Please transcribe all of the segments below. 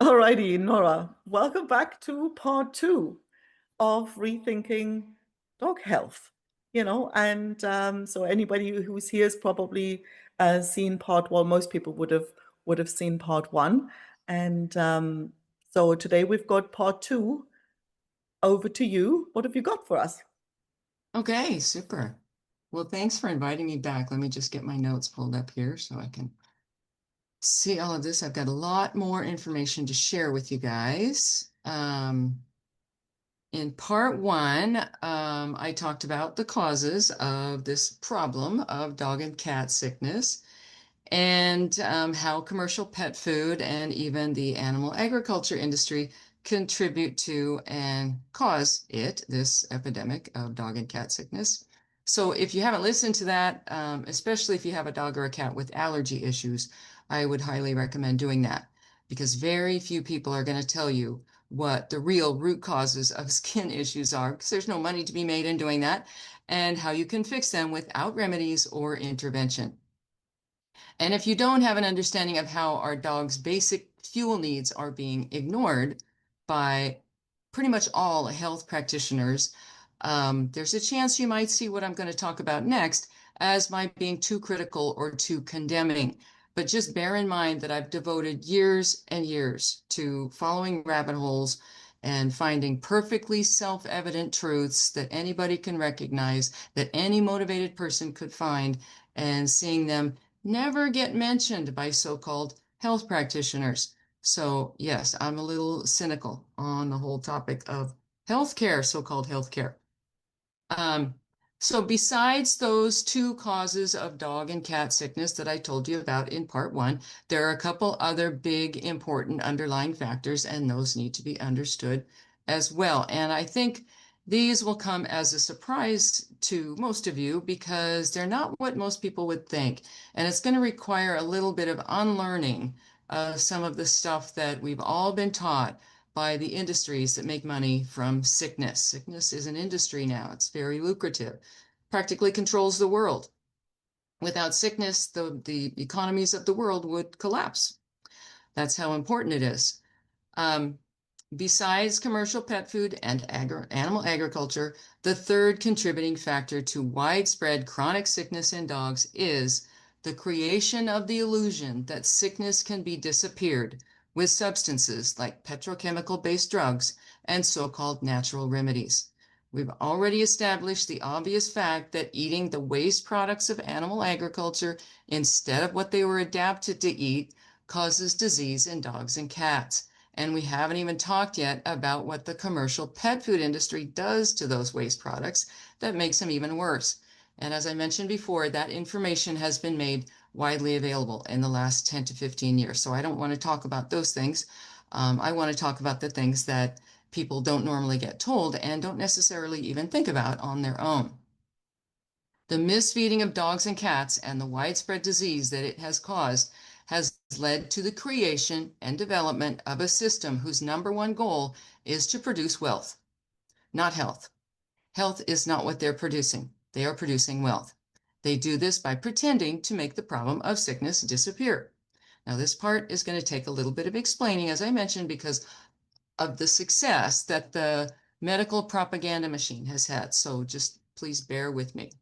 Alrighty, Nora, welcome back to part two of Rethinking Dog Health. So anybody who's here has probably seen part one. Most people would have seen part one, and so today we've got part two. Over to you. What have you got for us? Okay, super. Well, thanks for inviting me back. Let me just get my notes pulled up here so I can see all of this. I've got a lot more information to share with you guys. In part one, I talked about the causes of this problem of dog and cat sickness and how commercial pet food and even the animal agriculture industry contribute to and cause this epidemic of dog and cat sickness. So if you haven't listened to that, especially if you have a dog or a cat with allergy issues, I would highly recommend doing that because very few people are going to tell you what the real root causes of skin issues are, because there's no money to be made in doing that, and how you can fix them without remedies or intervention. And if you don't have an understanding of how our dog's basic fuel needs are being ignored by pretty much all health practitioners, there's a chance you might see what I'm going to talk about next as my being too critical or too condemning. But just bear in mind that I've devoted years and years to following rabbit holes and finding perfectly self-evident truths that anybody can recognize, that any motivated person could find, and seeing them never get mentioned by so-called health practitioners. So yes, I'm a little cynical on the whole topic of healthcare, so-called healthcare. Um, so besides those two causes of dog and cat sickness that I told you about in part one, there are a couple other big important underlying factors, and those need to be understood as well. And I think these will come as a surprise to most of you because they're not what most people would think. And it's going to require a little bit of unlearning of some of the stuff that we've all been taught by the industries that make money from sickness. Sickness is an industry now. It's very lucrative, practically controls the world. Without sickness, the economies of the world would collapse. That's how important it is. Um, Besides commercial pet food and animal agriculture, the third contributing factor to widespread chronic sickness in dogs is the creation of the illusion that sickness can be disappeared with substances like petrochemical-based drugs and so-called natural remedies. We've already established the obvious fact that eating the waste products of animal agriculture instead of what they were adapted to eat causes disease in dogs and cats. And we haven't even talked yet about what the commercial pet food industry does to those waste products that makes them even worse. And as I mentioned before, that information has been made widely available in the last 10 to 15 years. So I don't want to talk about those things. I want to talk about the things that people don't normally get told and don't necessarily even think about on their own. The misfeeding of dogs and cats and the widespread disease that it has caused has led to the creation and development of a system whose number one goal is to produce wealth, not health. Health is not what they're producing. They are producing wealth. They do this by pretending to make the problem of sickness disappear. Now, this part is going to take a little bit of explaining, as I mentioned, because of the success that the medical propaganda machine has had. So just please bear with me.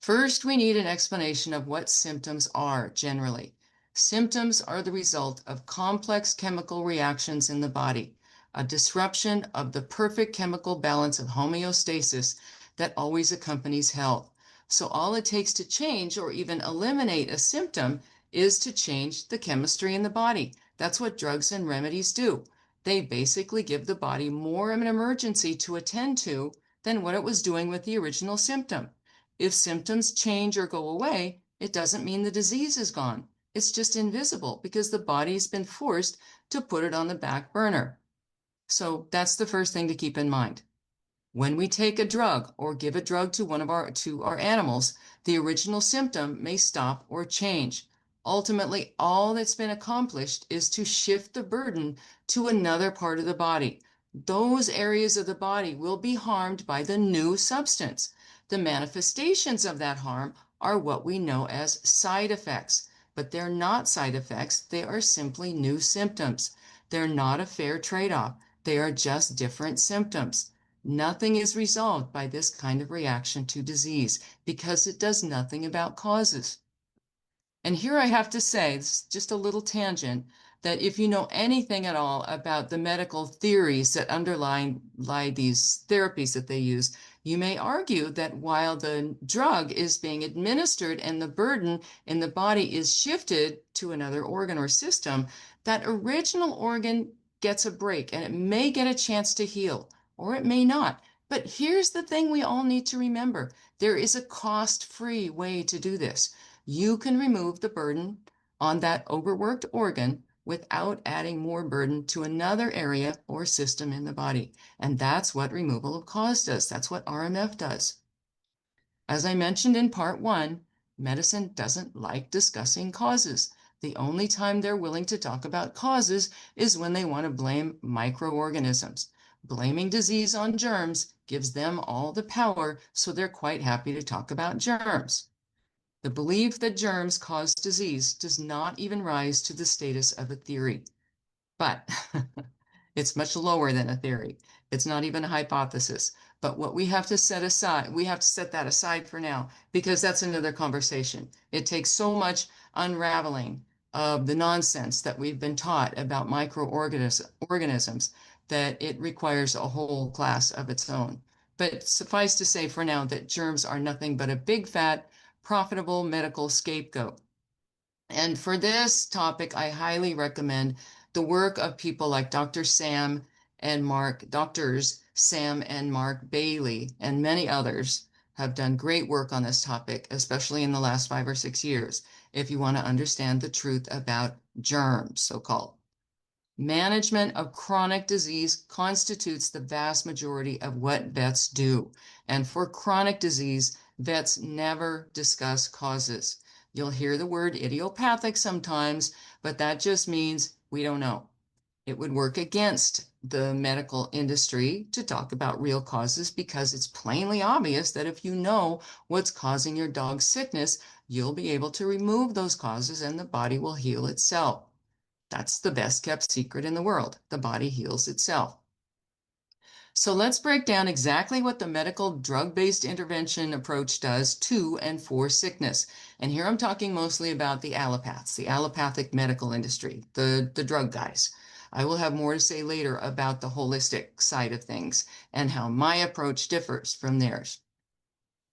First, we need an explanation of what symptoms are generally. Symptoms are the result of complex chemical reactions in the body, a disruption of the perfect chemical balance of homeostasis that always accompanies health. So all it takes to change or even eliminate a symptom is to change the chemistry in the body. That's what drugs and remedies do. They basically give the body more of an emergency to attend to than what it was doing with the original symptom. If symptoms change or go away, it doesn't mean the disease is gone. It's just invisible because the body's been forced to put it on the back burner. So that's the first thing to keep in mind. When we take a drug or give a drug to our animals, the original symptom may stop or change. Ultimately, all that's been accomplished is to shift the burden to another part of the body. Those areas of the body will be harmed by the new substance. The manifestations of that harm are what we know as side effects. but they're not side effects. They are simply new symptoms. They're not a fair trade-off. They are just different symptoms. Nothing is resolved by this kind of reaction to disease because it does nothing about causes. And here I have to say, this is just a little tangent, that if you know anything at all about the medical theories that underlie these therapies that they use, you may argue that while the drug is being administered and the burden in the body is shifted to another organ or system, that original organ gets a break and it may get a chance to heal, or it may not. But here's the thing we all need to remember. There is a cost-free way to do this. You can remove the burden on that overworked organ without adding more burden to another area or system in the body. And that's what removal of cause does. That's what RMF does. As I mentioned in part one, medicine doesn't like discussing causes. The only time they're willing to talk about causes is when they want to blame microorganisms. Blaming disease on germs gives them all the power, so they're quite happy to talk about germs. The belief that germs cause disease does not even rise to the status of a theory, but it's much lower than a theory. It's not even a hypothesis. But what we have to set aside, we have to set that aside for now, because that's another conversation. It takes so much unraveling of the nonsense that we've been taught about microorganisms that it requires a whole class of its own. But suffice to say for now that germs are nothing but a big fat profitable medical scapegoat. And for this topic, I highly recommend the work of people like Doctors Sam and Mark Bailey, and many others have done great work on this topic, especially in the last 5 or 6 years, if you want to understand the truth about germs, so-called. Management of chronic disease constitutes the vast majority of what vets do. And for chronic disease, vets never discuss causes. You'll hear the word idiopathic sometimes, but that just means we don't know. It would work against the medical industry to talk about real causes because it's plainly obvious that if you know what's causing your dog's sickness, you'll be able to remove those causes and the body will heal itself. That's the best kept secret in the world. The body heals itself. So let's break down exactly what the medical drug-based intervention approach does to and for sickness. And here I'm talking mostly about the allopaths, the allopathic medical industry, the drug guys. I will have more to say later about the holistic side of things and how my approach differs from theirs.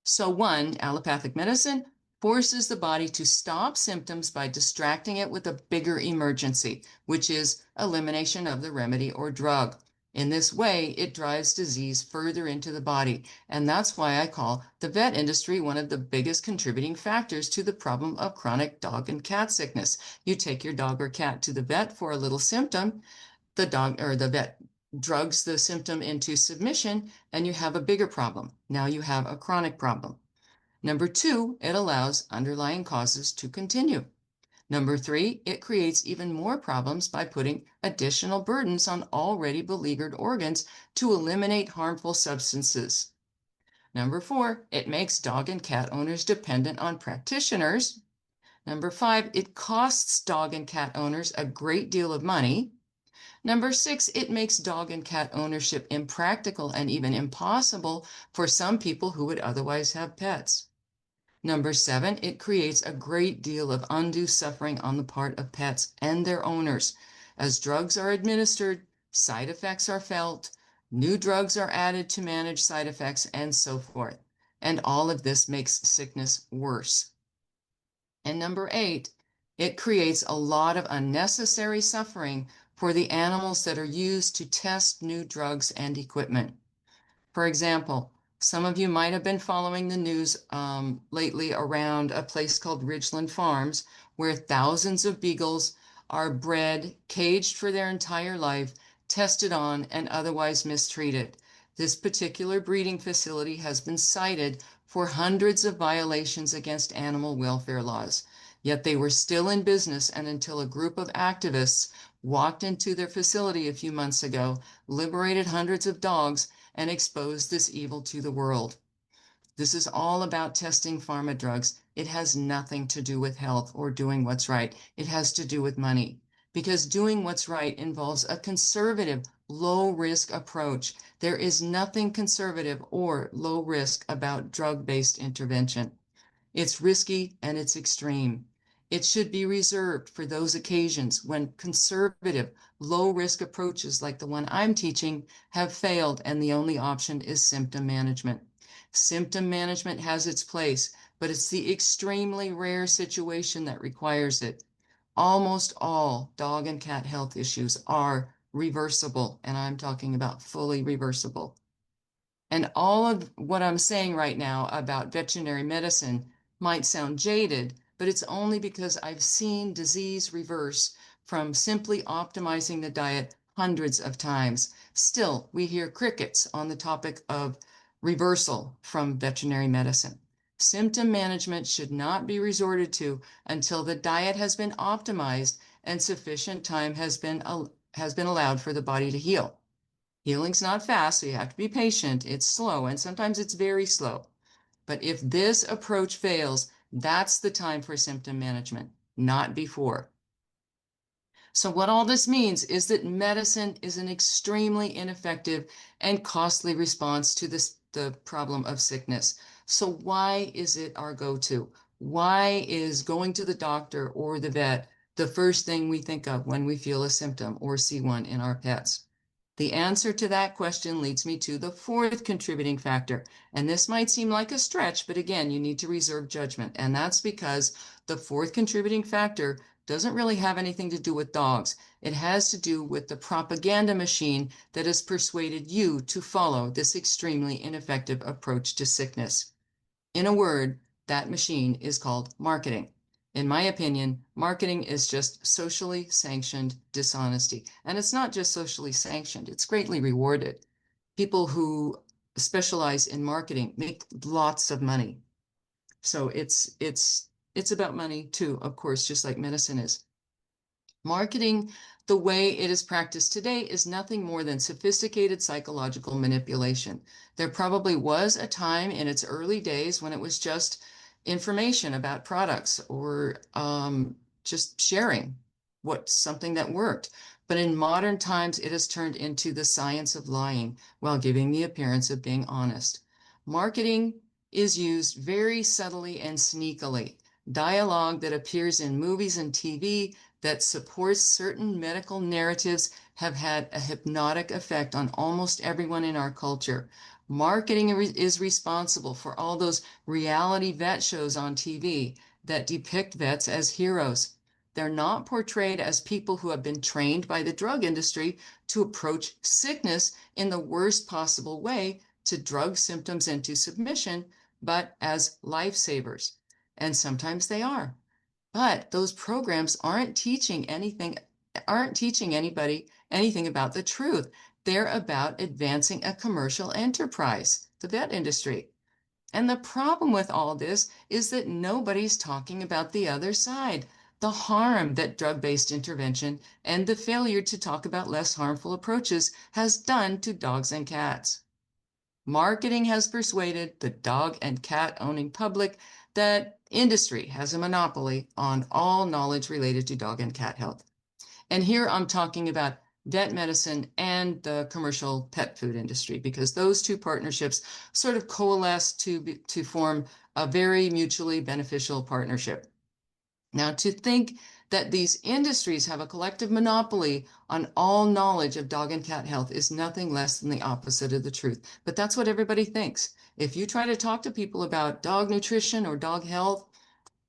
So one, allopathic medicine forces the body to stop symptoms by distracting it with a bigger emergency, which is elimination of the remedy or drug. In this way, it drives disease further into the body, and that's why I call the vet industry one of the biggest contributing factors to the problem of chronic dog and cat sickness. You take your dog or cat to the vet for a little symptom, the dog or the vet drugs the symptom into submission, and you have a bigger problem. Now you have a chronic problem. Number two, it allows underlying causes to continue. Number three, it creates even more problems by putting additional burdens on already beleaguered organs to eliminate harmful substances. Number four, it makes dog and cat owners dependent on practitioners. Number five, it costs dog and cat owners a great deal of money. Number six, it makes dog and cat ownership impractical and even impossible for some people who would otherwise have pets. Number seven, it creates a great deal of undue suffering on the part of pets and their owners. As drugs are administered, side effects are felt, new drugs are added to manage side effects, and so forth. And all of this makes sickness worse. And number eight, it creates a lot of unnecessary suffering for the animals that are used to test new drugs and equipment. For example, some of you might have been following the news lately around a place called Ridgeland Farms, where thousands of beagles are bred, caged for their entire life, tested on, and otherwise mistreated. This particular breeding facility has been cited for hundreds of violations against animal welfare laws. Yet they were still in business, and until a group of activists walked into their facility a few months ago, liberated hundreds of dogs, and exposed this evil to the world. This is all about testing pharma drugs, it has nothing to do with health or doing what's right. It has to do with money. Because doing what's right involves a conservative, low risk approach. There is nothing conservative or low risk about drug-based intervention. It's risky and it's extreme. It should be reserved for those occasions when conservative, low-risk approaches like the one I'm teaching have failed and the only option is symptom management. Symptom management has its place, but it's the extremely rare situation that requires it. Almost all dog and cat health issues are reversible, and I'm talking about fully reversible. And all of what I'm saying right now about veterinary medicine might sound jaded, but it's only because I've seen disease reverse from simply optimizing the diet hundreds of times. Still, we hear crickets on the topic of reversal from veterinary medicine. Symptom management should not be resorted to until the diet has been optimized and sufficient time has been allowed for the body to heal. Healing's not fast, so you have to be patient. It's slow, and sometimes it's very slow. But if this approach fails, that's the time for symptom management, not before. So what all this means is that medicine is an extremely ineffective and costly response to the problem of sickness. So why is it our go-to? Why is going to the doctor or the vet the first thing we think of when we feel a symptom or see one in our pets? The answer to that question leads me to the fourth contributing factor. And this might seem like a stretch, but again, you need to reserve judgment. And that's because the fourth contributing factor doesn't really have anything to do with dogs. It has to do with the propaganda machine that has persuaded you to follow this extremely ineffective approach to sickness. In a word, that machine is called marketing. In my opinion, marketing is just socially sanctioned dishonesty. And it's not just socially sanctioned, it's greatly rewarded. People who specialize in marketing make lots of money. So it's about money too, of course, just like medicine is. Marketing, the way it is practiced today, is nothing more than sophisticated psychological manipulation. There probably was a time in its early days when it was just information about products or just sharing something that worked. But in modern times, it has turned into the science of lying while giving the appearance of being honest. Marketing is used very subtly and sneakily. Dialogue that appears in movies and TV that supports certain medical narratives have had a hypnotic effect on almost everyone in our culture. Marketing is responsible for all those reality vet shows on TV that depict vets as heroes. They're not portrayed as people who have been trained by the drug industry to approach sickness in the worst possible way to drug symptoms into submission, but as lifesavers. And sometimes they are. But those programs aren't teaching anybody anything about the truth. They're about advancing a commercial enterprise, the vet industry. And the problem with all this is that nobody's talking about the other side, the harm that drug-based intervention and the failure to talk about less harmful approaches has done to dogs and cats. Marketing has persuaded the dog and cat owning public that industry has a monopoly on all knowledge related to dog and cat health. And here I'm talking about vet medicine and the commercial pet food industry, because those two partnerships sort of coalesce to form a very mutually beneficial partnership. Now, to think that these industries have a collective monopoly on all knowledge of dog and cat health is nothing less than the opposite of the truth. But that's what everybody thinks. If you try to talk to people about dog nutrition or dog health,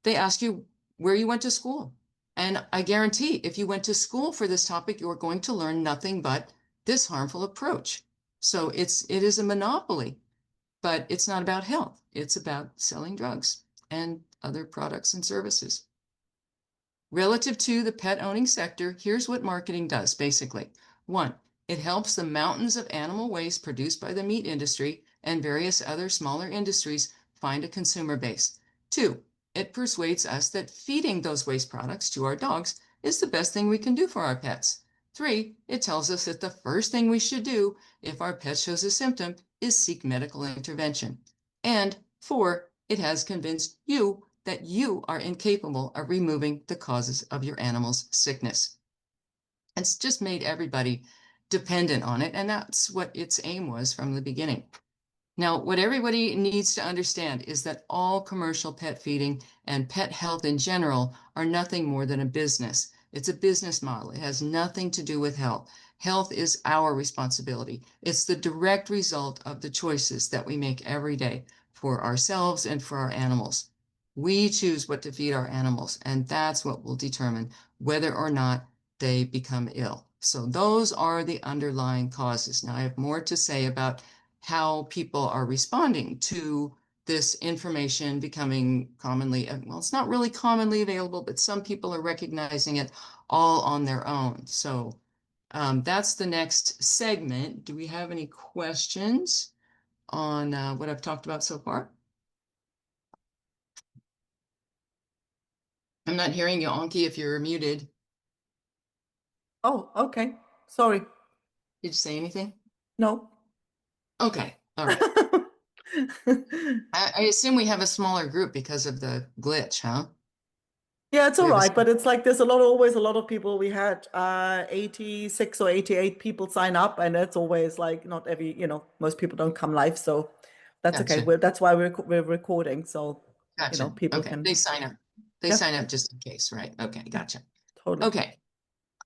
they ask you where you went to school. And I guarantee if you went to school for this topic, you're going to learn nothing but this harmful approach. So it is a monopoly, but it's not about health. It's about selling drugs and other products and services. Relative to the pet owning sector, here's what marketing does, basically. One, it helps the mountains of animal waste produced by the meat industry and various other smaller industries find a consumer base. Two, it persuades us that feeding those waste products to our dogs is the best thing we can do for our pets. Three, it tells us that the first thing we should do if our pet shows a symptom is seek medical intervention. And four, it has convinced you that you are incapable of removing the causes of your animal's sickness. It's just made everybody dependent on it, and that's what its aim was from the beginning. Now, what everybody needs to understand is that all commercial pet feeding and pet health in general are nothing more than a business. It's a business model. It has nothing to do with health. Health is our responsibility. It's the direct result of the choices that we make every day for ourselves and for our animals. We choose what to feed our animals, and that's what will determine whether or not they become ill. So those are the underlying causes. Now, I have more to say about how people are responding to this information becoming commonly, well, it's not really commonly available, but some people are recognizing it all on their own. So that's the next segment. Do we have any questions on what I've talked about so far? I'm not hearing you, Anki, if you're muted. Oh, okay. Sorry. Did you say anything? No. Okay, all right. I assume we have a smaller group because of the glitch, huh? Yeah, it's all We have a, right, but it's like there's a lot, always a lot of people. We had 86 or 88 people sign up, and it's always like not every, most people don't come live, so that's okay. gotcha. That's why we're recording, so Gotcha. people Okay. can. They sign up. They Yeah, sign up just in case, right? Okay, yeah, gotcha. totally. Okay.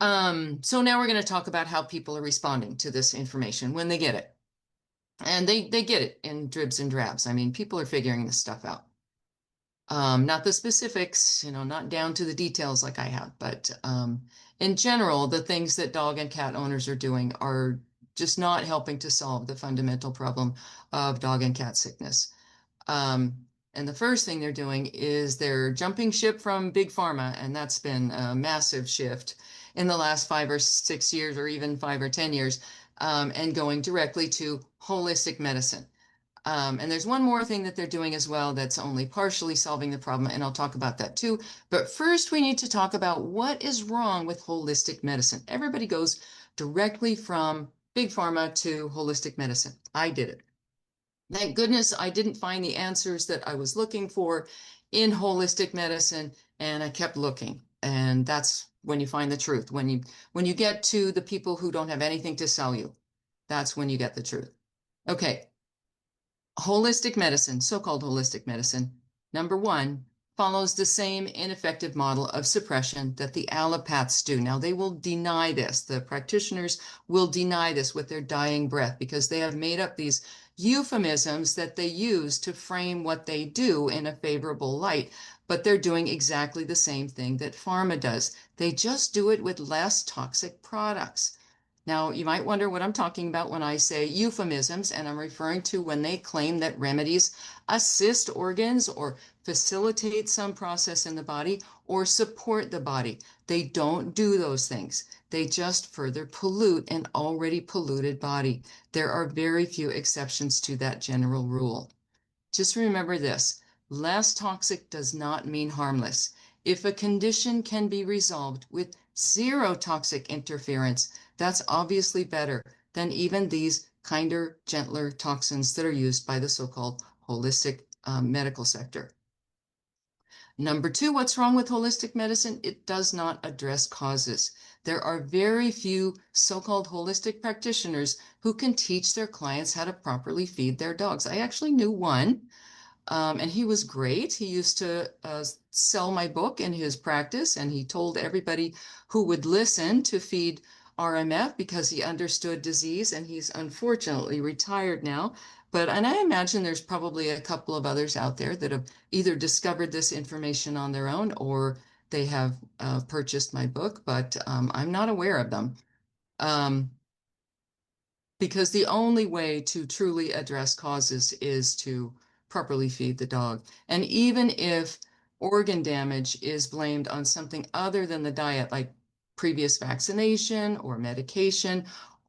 So now we're going to talk about how people are responding to this information when they get it. And they get it in dribs and drabs. I mean, people are figuring this stuff out. Not the specifics, not down to the details like I have, but in general, the things that dog and cat owners are doing are just not helping to solve the fundamental problem of dog and cat sickness. And the first thing they're doing is they're jumping ship from big pharma, and that's been a massive shift in the last 5 or 6 years, or even 5 or 10 years, and going directly to holistic medicine. And there's one more thing that they're doing as well that's only partially solving the problem, and I'll talk about that too. But first, we need to talk about what is wrong with holistic medicine. Everybody goes directly from big pharma to holistic medicine. I did it. Thank goodness I didn't find the answers that I was looking for in holistic medicine, and I kept looking. And that's when you find the truth. When you get to the people who don't have anything to sell you, that's when you get the truth. Okay, holistic medicine, so-called holistic medicine, number one, follows the same ineffective model of suppression that the allopaths do. Now, they will deny this. The practitioners will deny this with their dying breath because they have made up these euphemisms that they use to frame what they do in a favorable light. But they're doing exactly the same thing that pharma does. They just do it with less toxic products. Now, you might wonder what I'm talking about when I say euphemisms, and I'm referring to when they claim that remedies assist organs or facilitate some process in the body or support the body. They don't do those things. They just further pollute an already polluted body. There are very few exceptions to that general rule. Just remember this, less toxic does not mean harmless. If a condition can be resolved with zero toxic interference, that's obviously better than even these kinder, gentler toxins that are used by the so-called holistic medical sector. Number two, what's wrong with holistic medicine? It does not address causes. There are very few so-called holistic practitioners who can teach their clients how to properly feed their dogs. I actually knew one. And he was great. He used to sell my book in his practice, and he told everybody who would listen to feed RMF because he understood disease, and he's unfortunately retired now. And I imagine there's probably a couple of others out there that have either discovered this information on their own or they have purchased my book, but I'm not aware of them. Um, because the only way to truly address causes is to properly feed the dog. And even if organ damage is blamed on something other than the diet, like previous vaccination or medication,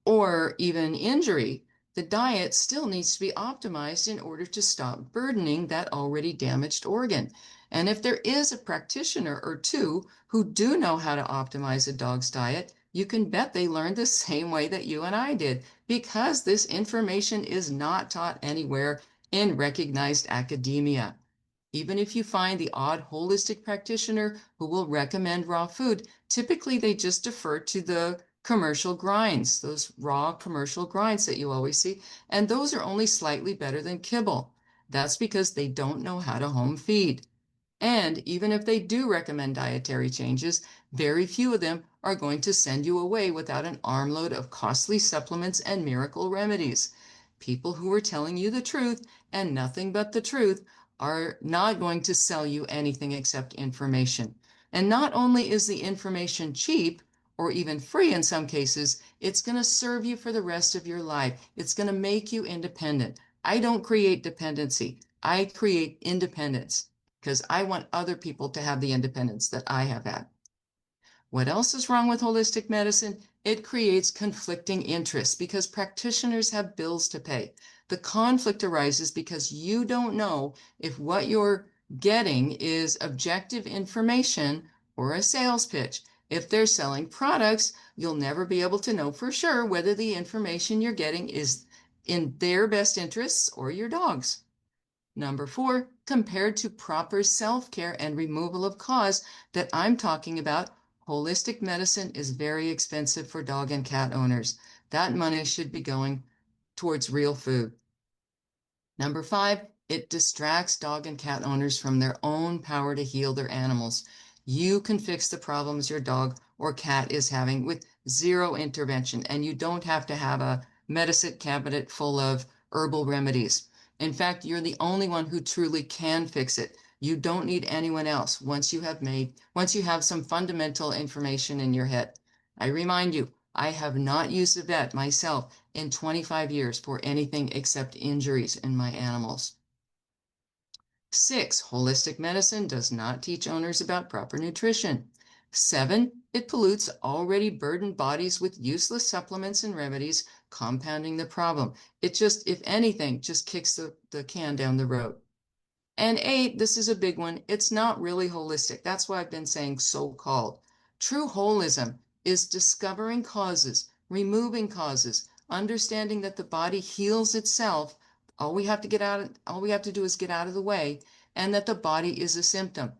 or even injury, the diet still needs to be optimized in order to stop burdening that already damaged organ. And if there is a practitioner or two who do know how to optimize a dog's diet, you can bet they learned the same way that you and I did, because this information is not taught anywhere in recognized academia. Even if you find the odd holistic practitioner who will recommend raw food, typically they just defer to the commercial grinds, those raw commercial grinds that you always see, and those are only slightly better than kibble. That's because they don't know how to home feed. And even if they do recommend dietary changes, very few of them are going to send you away without an armload of costly supplements and miracle remedies. People who are telling you the truth and nothing but the truth are not going to sell you anything except information. And not only is the information cheap, or even free in some cases, it's going to serve you for the rest of your life. It's going to make you independent. I don't create dependency. I create independence because I want other people to have the independence that I have had. What else is wrong with holistic medicine? It creates conflicting interests because practitioners have bills to pay. The conflict arises because you don't know if what you're getting is objective information or a sales pitch. If they're selling products, you'll never be able to know for sure whether the information you're getting is in their best interests or your dog's. Number 4, compared to proper self-care and removal of cause that I'm talking about, holistic medicine is very expensive for dog and cat owners. That money should be going towards real food. Number 5, it distracts dog and cat owners from their own power to heal their animals. You can fix the problems your dog or cat is having with zero intervention, and you don't have to have a medicine cabinet full of herbal remedies. In fact, you're the only one who truly can fix it. You don't need anyone else once you have some fundamental information in your head. I remind you, I have not used a vet myself in 25 years for anything except injuries in my animals. 6, holistic medicine does not teach owners about proper nutrition. 7, it pollutes already burdened bodies with useless supplements and remedies, compounding the problem. It just, if anything, just kicks the can down the road. And 8, this is a big one. It's not really holistic. That's why I've been saying so-called. True holism is discovering causes, removing causes, understanding that the body heals itself. All we have to do is get out of the way, and that the body is a symptom.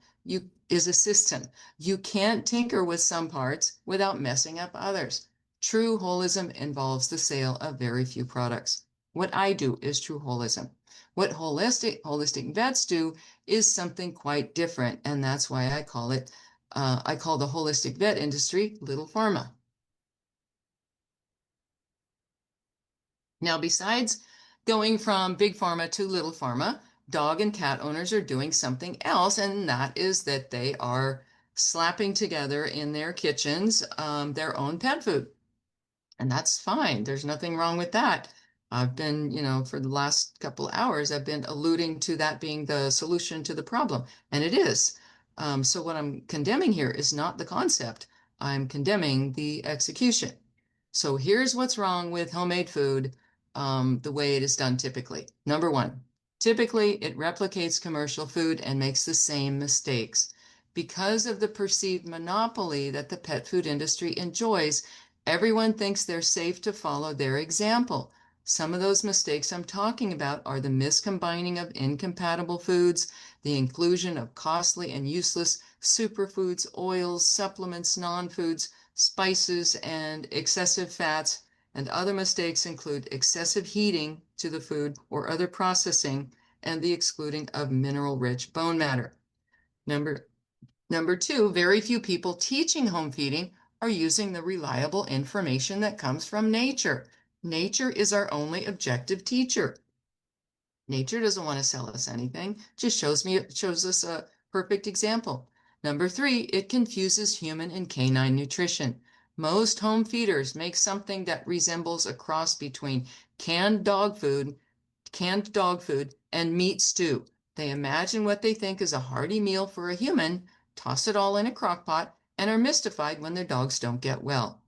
Is a system. You can't tinker with some parts without messing up others. True holism involves the sale of very few products. What I do is true holism. What holistic vets do is something quite different, and that's why I call the holistic vet industry little pharma. Now, besides going from big pharma to little pharma, dog and cat owners are doing something else, and that is that they are slapping together in their kitchens their own pet food. And that's fine. There's nothing wrong with that. I've been, for the last couple of hours, I've been alluding to that being the solution to the problem, and it is. So what I'm condemning here is not the concept. I'm condemning the execution. So here's what's wrong with homemade food, the way it is done typically. Number 1, typically it replicates commercial food and makes the same mistakes. Because of the perceived monopoly that the pet food industry enjoys, everyone thinks they're safe to follow their example. Some of those mistakes I'm talking about are the miscombining of incompatible foods, the inclusion of costly and useless superfoods, oils, supplements, non-foods, spices, and excessive fats. And other mistakes include excessive heating to the food or other processing and the excluding of mineral-rich bone matter. Number 2, very few people teaching home feeding are using the reliable information that comes from nature. Nature is our only objective teacher. Nature doesn't want to sell us anything, just shows us a perfect example. Number 3, it confuses human and canine nutrition. Most home feeders make something that resembles a cross between canned dog food, and meat stew. They imagine what they think is a hearty meal for a human, toss it all in a crock pot, and are mystified when their dogs don't get well.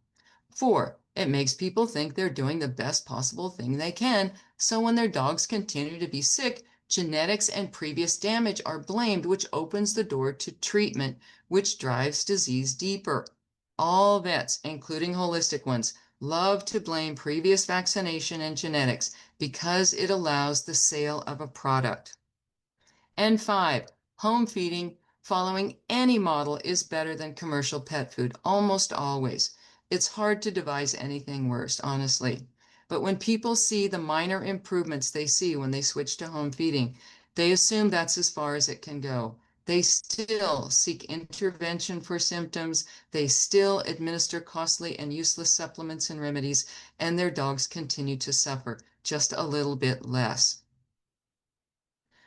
4, it makes people think they're doing the best possible thing they can, so when their dogs continue to be sick, genetics and previous damage are blamed, which opens the door to treatment, which drives disease deeper. All vets, including holistic ones, love to blame previous vaccination and genetics because it allows the sale of a product. And five, home feeding following any model is better than commercial pet food, almost always. It's hard to devise anything worse, honestly. But when people see the minor improvements they see when they switch to home feeding, they assume that's as far as it can go. They still seek intervention for symptoms. They still administer costly and useless supplements and remedies, and their dogs continue to suffer, just a little bit less.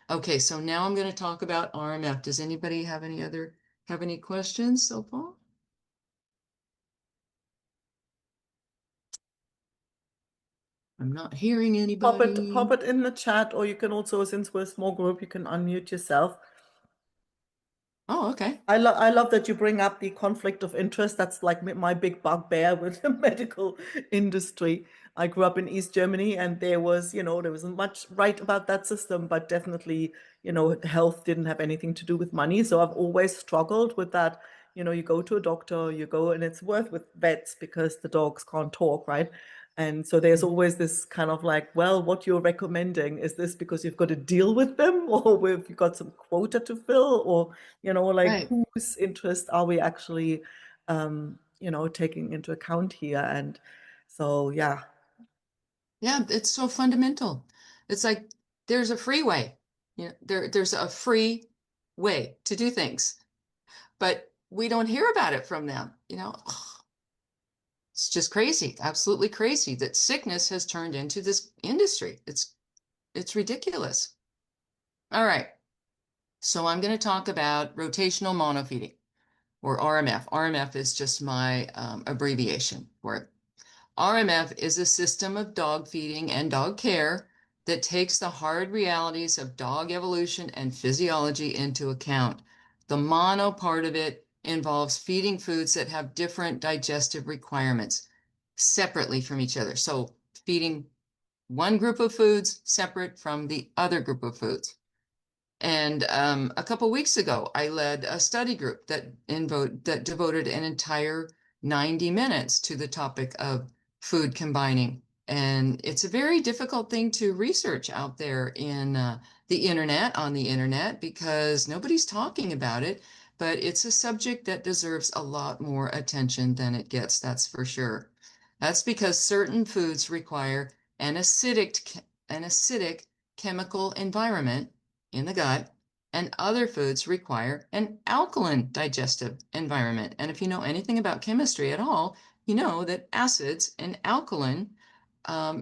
Okay, so now I'm going to talk about RMF. Does anybody have any questions so far? I'm not hearing Pop anybody. it in the chat, or you can also, since we're a small group, you can unmute yourself. Oh, okay. I love that you bring up the conflict of interest. That's like my big bugbear with the medical industry. I grew up in East Germany, and there wasn't much right about that system, but definitely, health didn't have anything to do with money. So I've always struggled with that. You go to a doctor, you go, and it's worth with vets because the dogs can't talk, right? And so there's always this kind of like, well, what you're recommending, is this because you've got to deal with them, or if you've got some quota to fill, or like Right. whose interest are we actually, taking into account here? And so, yeah. Yeah, it's so fundamental. It's like there's a free way. There's a free way to do things, but we don't hear about it from them. It's just crazy, absolutely crazy that sickness has turned into this industry. It's ridiculous. All right. So I'm going to talk about rotational monofeeding or RMF. RMF is just my abbreviation for it. RMF is a system of dog feeding and dog care that takes the hard realities of dog evolution and physiology into account. The mono part of it involves feeding foods that have different digestive requirements separately from each other. So feeding one group of foods separate from the other group of foods. And a couple weeks ago, I led a study group that devoted an entire 90 minutes to the topic of food combining. And it's a very difficult thing to research out there in on the internet, because nobody's talking about it. But it's a subject that deserves a lot more attention than it gets, that's for sure. That's because certain foods require an acidic chemical environment in the gut, and other foods require an alkaline digestive environment. And if you know anything about chemistry at all, you know that acids and alkaline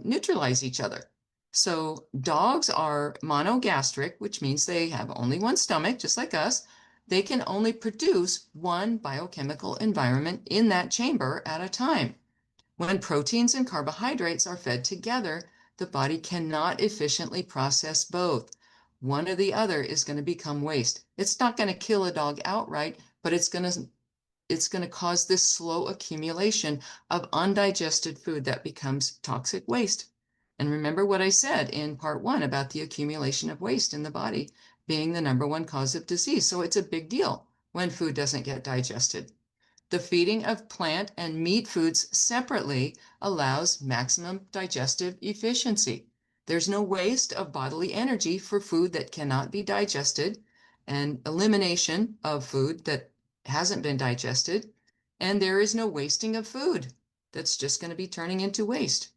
neutralize each other. So dogs are monogastric, which means they have only one stomach, just like us. They can only produce one biochemical environment in that chamber at a time. When proteins and carbohydrates are fed together, the body cannot efficiently process both. One or the other is going to become waste. It's not going to kill a dog outright, but it's going to cause this slow accumulation of undigested food that becomes toxic waste. And remember what I said in part one about the accumulation of waste in the body being the number one cause of disease. So it's a big deal when food doesn't get digested. The feeding of plant and meat foods separately allows maximum digestive efficiency. There's no waste of bodily energy for food that cannot be digested, and elimination of food that hasn't been digested, and there is no wasting of food that's just going to be turning into waste.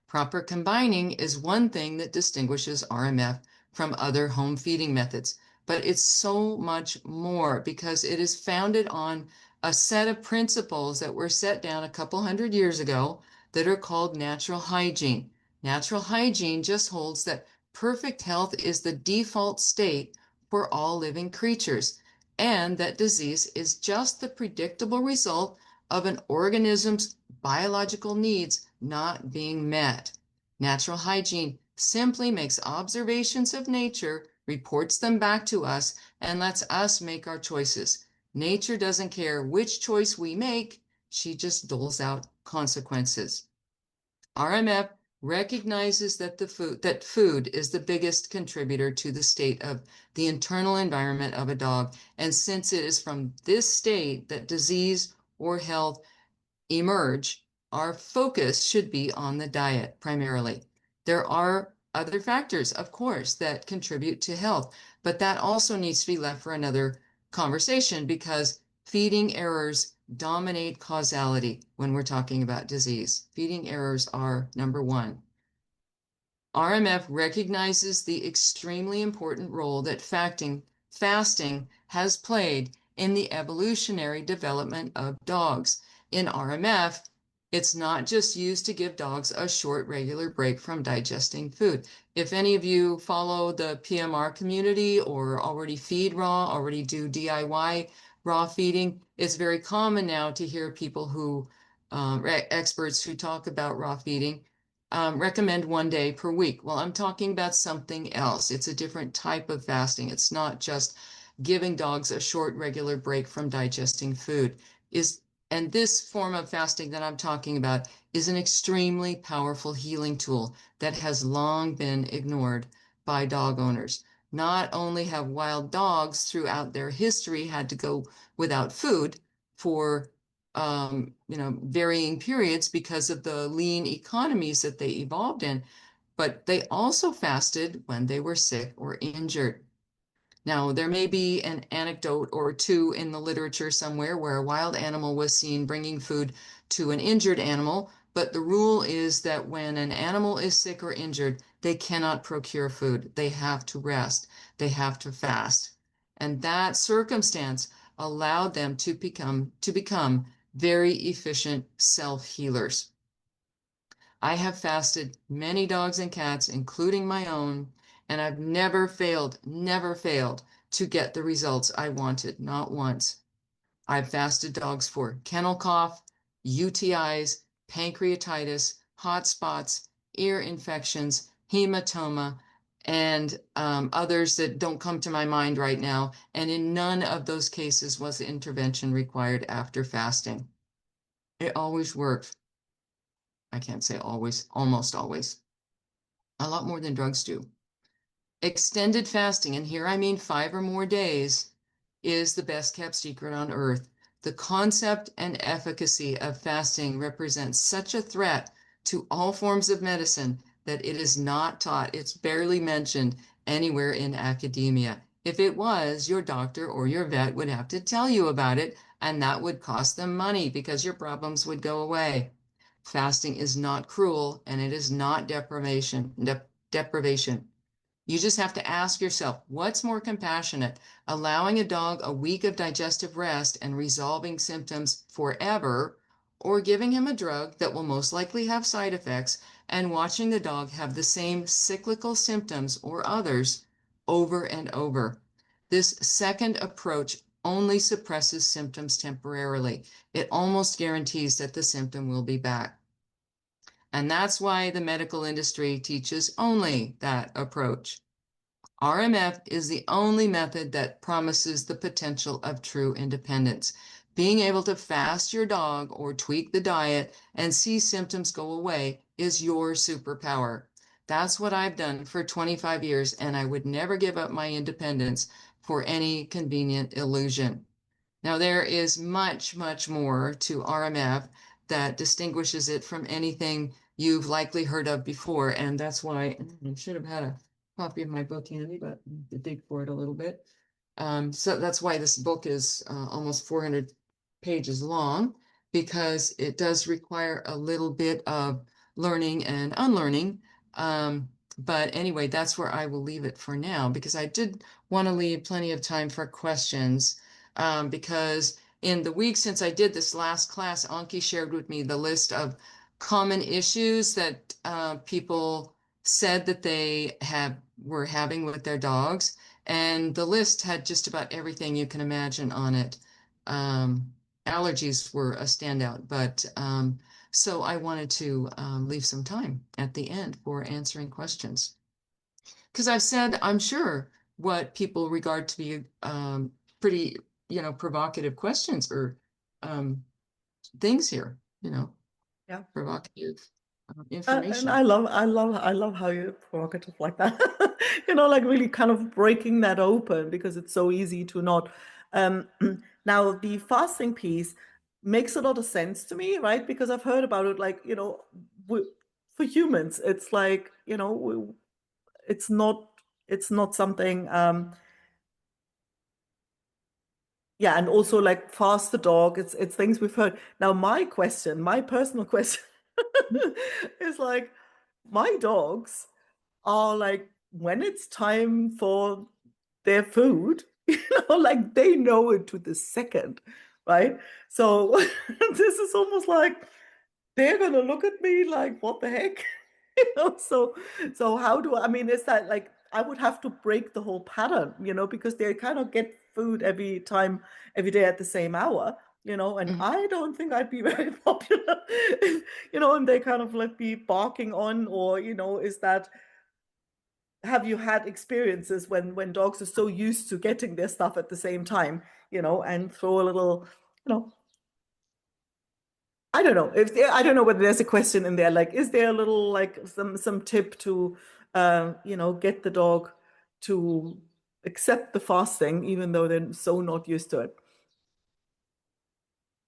Proper combining is one thing that distinguishes RMF from other home feeding methods, but it's so much more because it is founded on a set of principles that were set down a couple hundred years ago that are called natural hygiene. Natural hygiene just holds that perfect health is the default state for all living creatures, and that disease is just the predictable result of an organism's biological needs not being met. Natural hygiene simply makes observations of nature, reports them back to us, and lets us make our choices. Nature doesn't care which choice we make, she just doles out consequences. RMF recognizes that food is the biggest contributor to the state of the internal environment of a dog, and since it is from this state that disease or health emerge, our focus should be on the diet primarily. There are other factors, of course, that contribute to health, but that also needs to be left for another conversation because feeding errors dominate causality when we're talking about disease. Feeding errors are number one. RMF recognizes the extremely important role that fasting has played in the evolutionary development of dogs. In RMF, it's not just used to give dogs a short, regular break from digesting food. If any of you follow the PMR community or already feed raw, already do DIY raw feeding, it's very common now to hear people experts who talk about raw feeding recommend 1 day per week. Well, I'm talking about something else. It's a different type of fasting. It's not just giving dogs a short, regular break from digesting food. And this form of fasting that I'm talking about is an extremely powerful healing tool that has long been ignored by dog owners. Not only have wild dogs throughout their history had to go without food for varying periods because of the lean economies that they evolved in, but they also fasted when they were sick or injured. Now, there may be an anecdote or two in the literature somewhere where a wild animal was seen bringing food to an injured animal, but the rule is that when an animal is sick or injured, they cannot procure food. They have to rest. They have to fast. And that circumstance allowed them to become very efficient self-healers. I have fasted many dogs and cats, including my own, and I've never failed to get the results I wanted, not once. I've fasted dogs for kennel cough, UTIs, pancreatitis, hot spots, ear infections, hematoma, and others that don't come to my mind right now. And in none of those cases was intervention required after fasting. It always worked. I can't say always, almost always. A lot more than drugs do. Extended fasting, and here I mean 5 or more days, is the best kept secret on earth. The concept and efficacy of fasting represents such a threat to all forms of medicine that it is not taught, it's barely mentioned anywhere in academia. If it was, your doctor or your vet would have to tell you about it, and that would cost them money because your problems would go away. Fasting is not cruel and it is not deprivation. You just have to ask yourself, what's more compassionate, allowing a dog a week of digestive rest and resolving symptoms forever, or giving him a drug that will most likely have side effects and watching the dog have the same cyclical symptoms or others over and over? This second approach only suppresses symptoms temporarily. It almost guarantees that the symptom will be back. And that's why the medical industry teaches only that approach. RMF is the only method that promises the potential of true independence. Being able to fast your dog or tweak the diet and see symptoms go away is your superpower. That's what I've done for 25 years, and I would never give up my independence for any convenient illusion. Now, there is much, much more to RMF that distinguishes it from anything you've likely heard of before, and that's why I should have had a copy of my book handy, but I have to dig for it a little bit. So that's why this book is almost 400 pages long, because it does require a little bit of learning and unlearning. But anyway, that's where I will leave it for now, because I did want to leave plenty of time for questions. Because in the week since I did this last class, Anki shared with me the list of common issues that people said that they were having with their dogs, and the list had just about everything you can imagine on it. Allergies were a standout, but so I wanted to leave some time at the end for answering questions. Because I've said, I'm sure, what people regard to be pretty, provocative questions or um, things here, Yeah. provocative And information. I love how you're provocative like that. Like really kind of breaking that open because it's so easy to not. Um, Now, the fasting piece makes a lot of sense to me, right? Because I've heard about it, like, for humans, it's like, it's not something yeah, and also like fast the dog, it's things we've heard. Now my question, my personal question is like my dogs are like when it's time for their food, like they know it to the second, right? So this is almost like they're gonna look at me like, what the heck? So how do I mean, is that like I would have to break the whole pattern, because they kind of get food every time, every day at the same hour, and Mhm. I don't think I'd be very popular, and they kind of like be barking on, or, is that have you had experiences when dogs are so used to getting their stuff at the same time, and throw a little, you know, I don't know if I don't know whether there's a question in there. Like, is there a little like some tip to, get the dog to accept the fasting, even though they're so not used to it?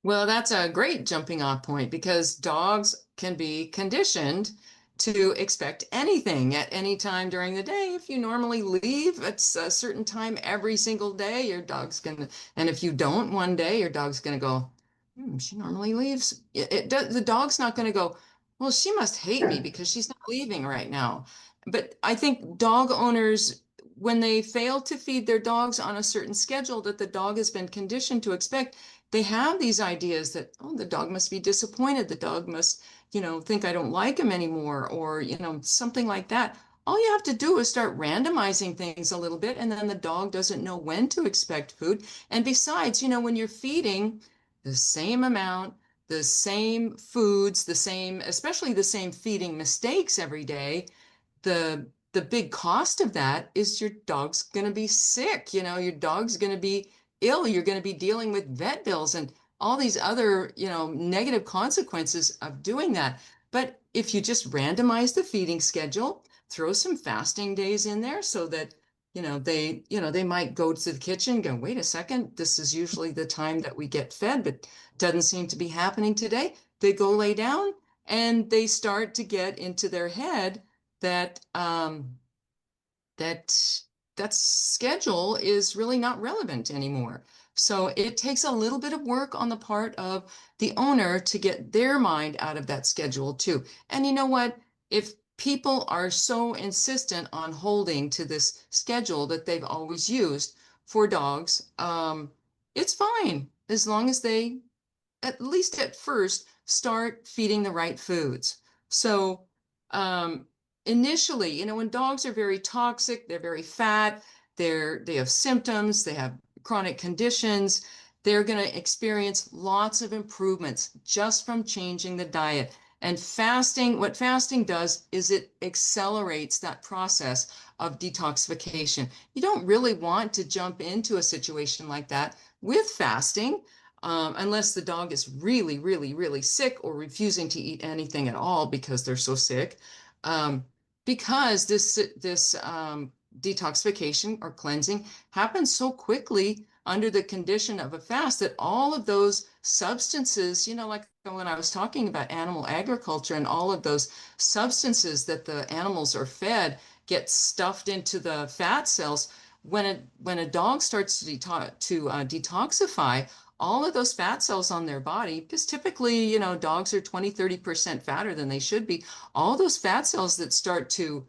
Well, that's a great jumping off point because dogs can be conditioned to expect anything at any time during the day. If you normally leave at a certain time every single day, your dog's gonna, and if you don't one day, your dog's gonna go, she normally leaves. The dog's not gonna go, well, she must hate me because she's not leaving right now. But I think dog owners, when they fail to feed their dogs on a certain schedule that the dog has been conditioned to expect, they have these ideas that, oh, the dog must be disappointed. The dog must, think I don't like him anymore, or, something like that. All you have to do is start randomizing things a little bit, and then the dog doesn't know when to expect food. And besides, when you're feeding the same amount, the same foods, especially the same feeding mistakes every day, the big cost of that is your dog's going to be sick. Your dog's going to be ill. You're going to be dealing with vet bills and all these other, negative consequences of doing that. But if you just randomize the feeding schedule, throw some fasting days in there so that, they might go to the kitchen and go, wait a second, this is usually the time that we get fed, but doesn't seem to be happening today. They go lay down and they start to get into their head that that that schedule is really not relevant anymore. So it takes a little bit of work on the part of the owner to get their mind out of that schedule too. And you know what? If people are so insistent on holding to this schedule that they've always used for dogs, it's fine as long as they, at least at first, start feeding the right foods. So, initially, when dogs are very toxic, they're very fat, they have symptoms, they have chronic conditions, they're going to experience lots of improvements just from changing the diet. And fasting, what fasting does is it accelerates that process of detoxification. You don't really want to jump into a situation like that with fasting unless the dog is really, really, really sick or refusing to eat anything at all because they're so sick. Um, because this detoxification or cleansing happens so quickly under the condition of a fast that all of those substances, like when I was talking about animal agriculture and all of those substances that the animals are fed get stuffed into the fat cells. When a dog starts to detoxify, all of those fat cells on their body, because typically, dogs are 20-30% fatter than they should be. All those fat cells that start to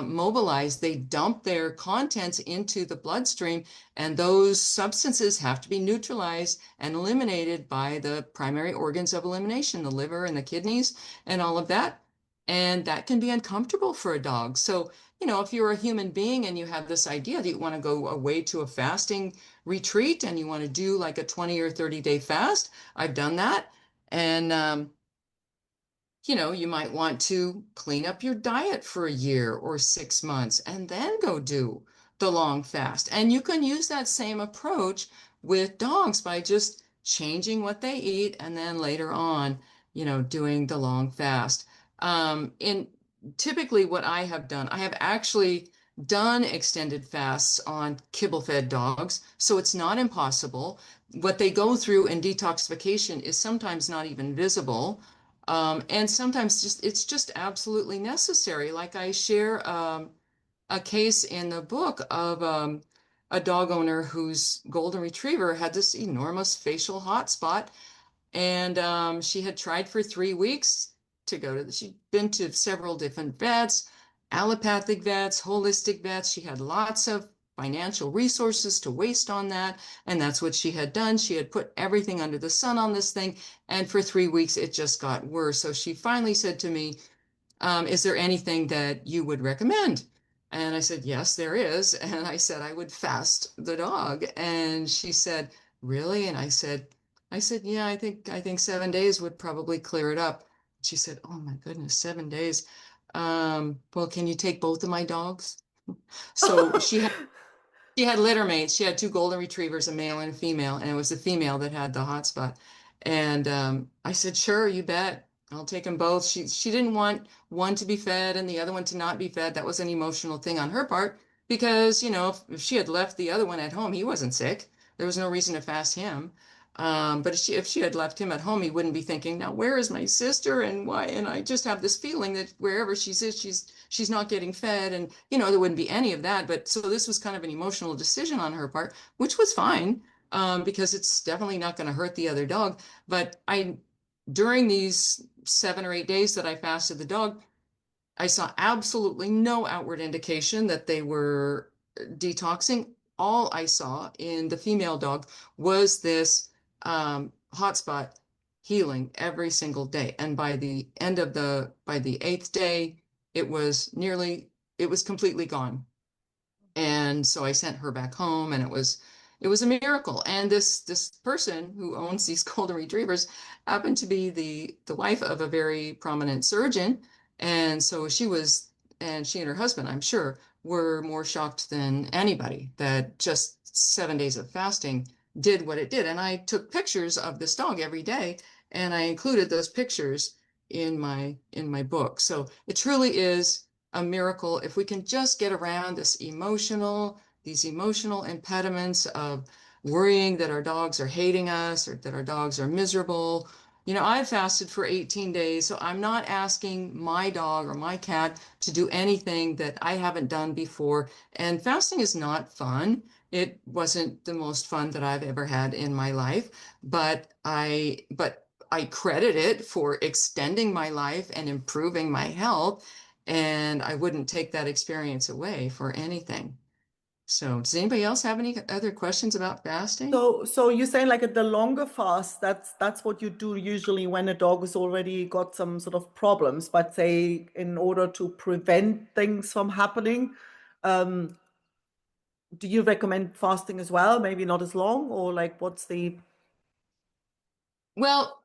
mobilize, they dump their contents into the bloodstream, and those substances have to be neutralized and eliminated by the primary organs of elimination, the liver and the kidneys and all of that. And that can be uncomfortable for a dog. So, if you're a human being and you have this idea that you want to go away to a fasting retreat and you want to do like a 20 or 30-day fast, I've done that. And you might want to clean up your diet for a year or 6 months and then go do the long fast. And you can use that same approach with dogs by just changing what they eat and then later on, doing the long fast. In typically what I have done, I have actually done extended fasts on kibble-fed dogs, so it's not impossible. What they go through in detoxification is sometimes not even visible. And sometimes it's just absolutely necessary. Like I share a case in the book of a dog owner whose golden retriever had this enormous facial hotspot, and she had tried for 3 weeks to go to she'd been to several different vets, allopathic vets, holistic vets. She had lots of financial resources to waste on that. And that's what she had done. She had put everything under the sun on this thing. And for 3 weeks, it just got worse. So she finally said to me, is there anything that you would recommend? And I said, yes, there is. And I said, I would fast the dog. And she said, really? And I said, yeah, I think 7 days would probably clear it up. She said, oh my goodness, 7 days. Well, can you take both of my dogs? So she had litter mates. She had two golden retrievers, a male and a female, and it was the female that had the hotspot. And I said, "Sure, you bet. I'll take them both." She didn't want one to be fed and the other one to not be fed. That was an emotional thing on her part because, if she had left the other one at home, he wasn't sick. There was no reason to fast him. But if she had left him at home, he wouldn't be thinking, "Now where is my sister and why?" And I just have this feeling that wherever she is, she's not getting fed, and there wouldn't be any of that. But so this was kind of an emotional decision on her part, which was fine, because it's definitely not going to hurt the other dog. But during these 7 or 8 days that I fasted the dog, I saw absolutely no outward indication that they were detoxing. All I saw in the female dog was this hotspot healing every single day. And by the eighth day, it was completely gone. And so I sent her back home, and it was a miracle. And this person who owns these golden retrievers happened to be the wife of a very prominent surgeon. And so she and her husband, I'm sure, were more shocked than anybody that just 7 days of fasting did what it did. And I took pictures of this dog every day, and I included those pictures in my book. So it truly is a miracle if we can just get around these emotional impediments of worrying that our dogs are hating us or that our dogs are miserable. I've fasted for 18 days, so I'm not asking my dog or my cat to do anything that I haven't done before. And fasting is not fun. It wasn't the most fun that I've ever had in my life, but I credit it for extending my life and improving my health, and I wouldn't take that experience away for anything. So, does anybody else have any other questions about fasting? So you're saying like at the longer fast, that's what you do usually when a dog has already got some sort of problems, but say in order to prevent things from happening, um, do you recommend fasting as well? Maybe not as long, or like what's the Well,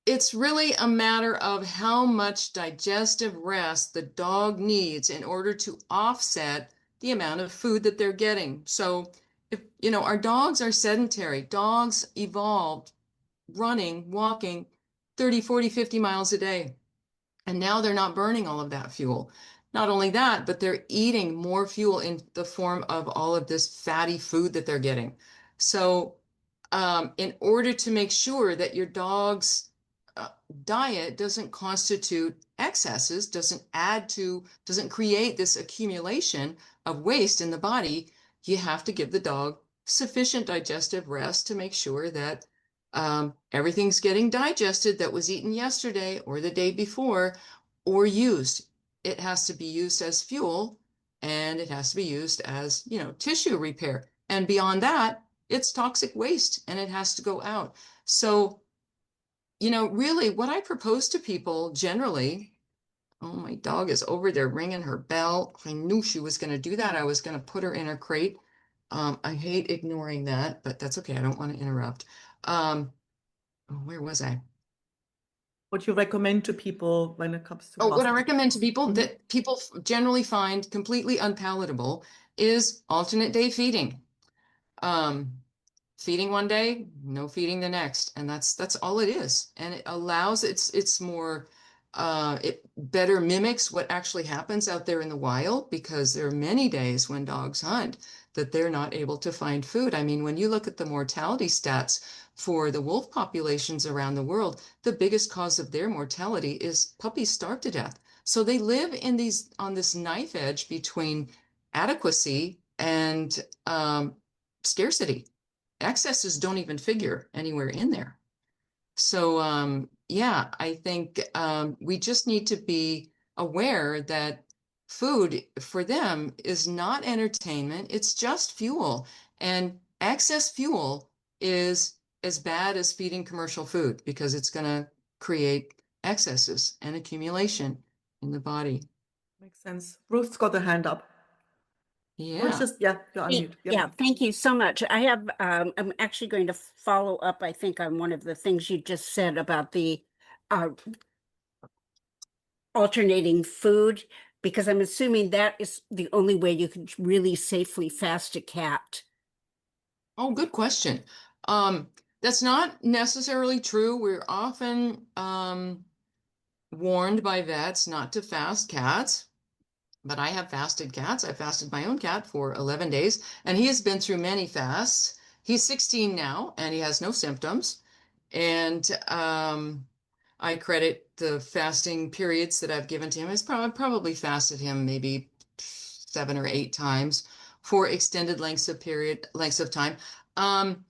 it's really a matter of how much digestive rest the dog needs in order to offset the amount of food that they're getting. So, if our dogs are sedentary, dogs evolved running, walking 30, 40, 50 miles a day. And now they're not burning all of that fuel. Not only that, but they're eating more fuel in the form of all of this fatty food that they're getting. So, in order to make sure that your dog's uh, diet doesn't constitute excesses, doesn't create this accumulation of waste in the body, you have to give the dog sufficient digestive rest to make sure that everything's getting digested that was eaten yesterday or the day before or used. It has to be used as fuel, and it has to be used as, tissue repair. And beyond that, it's toxic waste and it has to go out. So, really what I propose to people generally, oh, my dog is over there ringing her bell. I knew she was going to do that. I was going to put her in her crate. I hate ignoring that, but that's okay. I don't want to interrupt. Where was I? what you recommend to people when it comes to Oh, what I fasting? recommend to people Mhm. that people generally find completely unpalatable is alternate day feeding. Um, Feeding one day, no feeding the next, and that's all it is. And it allows it's more it better mimics what actually happens out there in the wild, because there are many days when dogs hunt that they're not able to find food. I mean, when you look at the mortality stats for the wolf populations around the world, the biggest cause of their mortality is puppies starve to death. So they live in these on this knife edge between adequacy and scarcity. Excesses don't even figure anywhere in there. So, yeah, I think we just need to be aware that food for them is not entertainment, it's just fuel. And excess fuel is as bad as feeding commercial food because it's going to create excesses and accumulation in the body. Makes sense. Ruth's got her hand up. Or it's Yeah. just, yeah, you're unmute. Yep. Yeah, thank you so much. I'm actually going to follow up, I think, on one of the things you just said about the uh, alternating food, because I'm assuming that is the only way you can really safely fast a cat. Oh, good question. Um, that's not necessarily true. We're often warned by vets not to fast cats, but I have fasted cats. I fasted my own cat for 11 days, and he has been through many fasts. He's 16 now, and he has no symptoms. And I credit the fasting periods that I've given to him. I probably fasted him maybe 7 or 8 times for extended lengths of time. Um,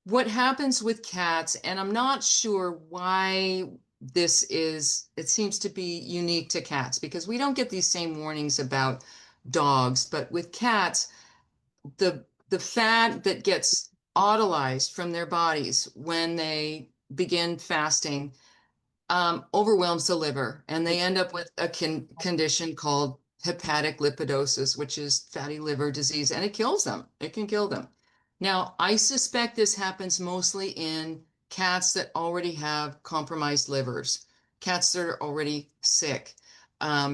what happens with cats, and I'm not sure why it seems to be unique to cats because we don't get these same warnings about dogs, but with cats, the fat that gets autolyzed from their bodies when they begin fasting overwhelms the liver, and they end up with a condition called hepatic lipidosis, which is fatty liver disease, and it kills them. It can kill them. Now, I suspect this happens mostly in cats that already have compromised livers, cats that are already sick,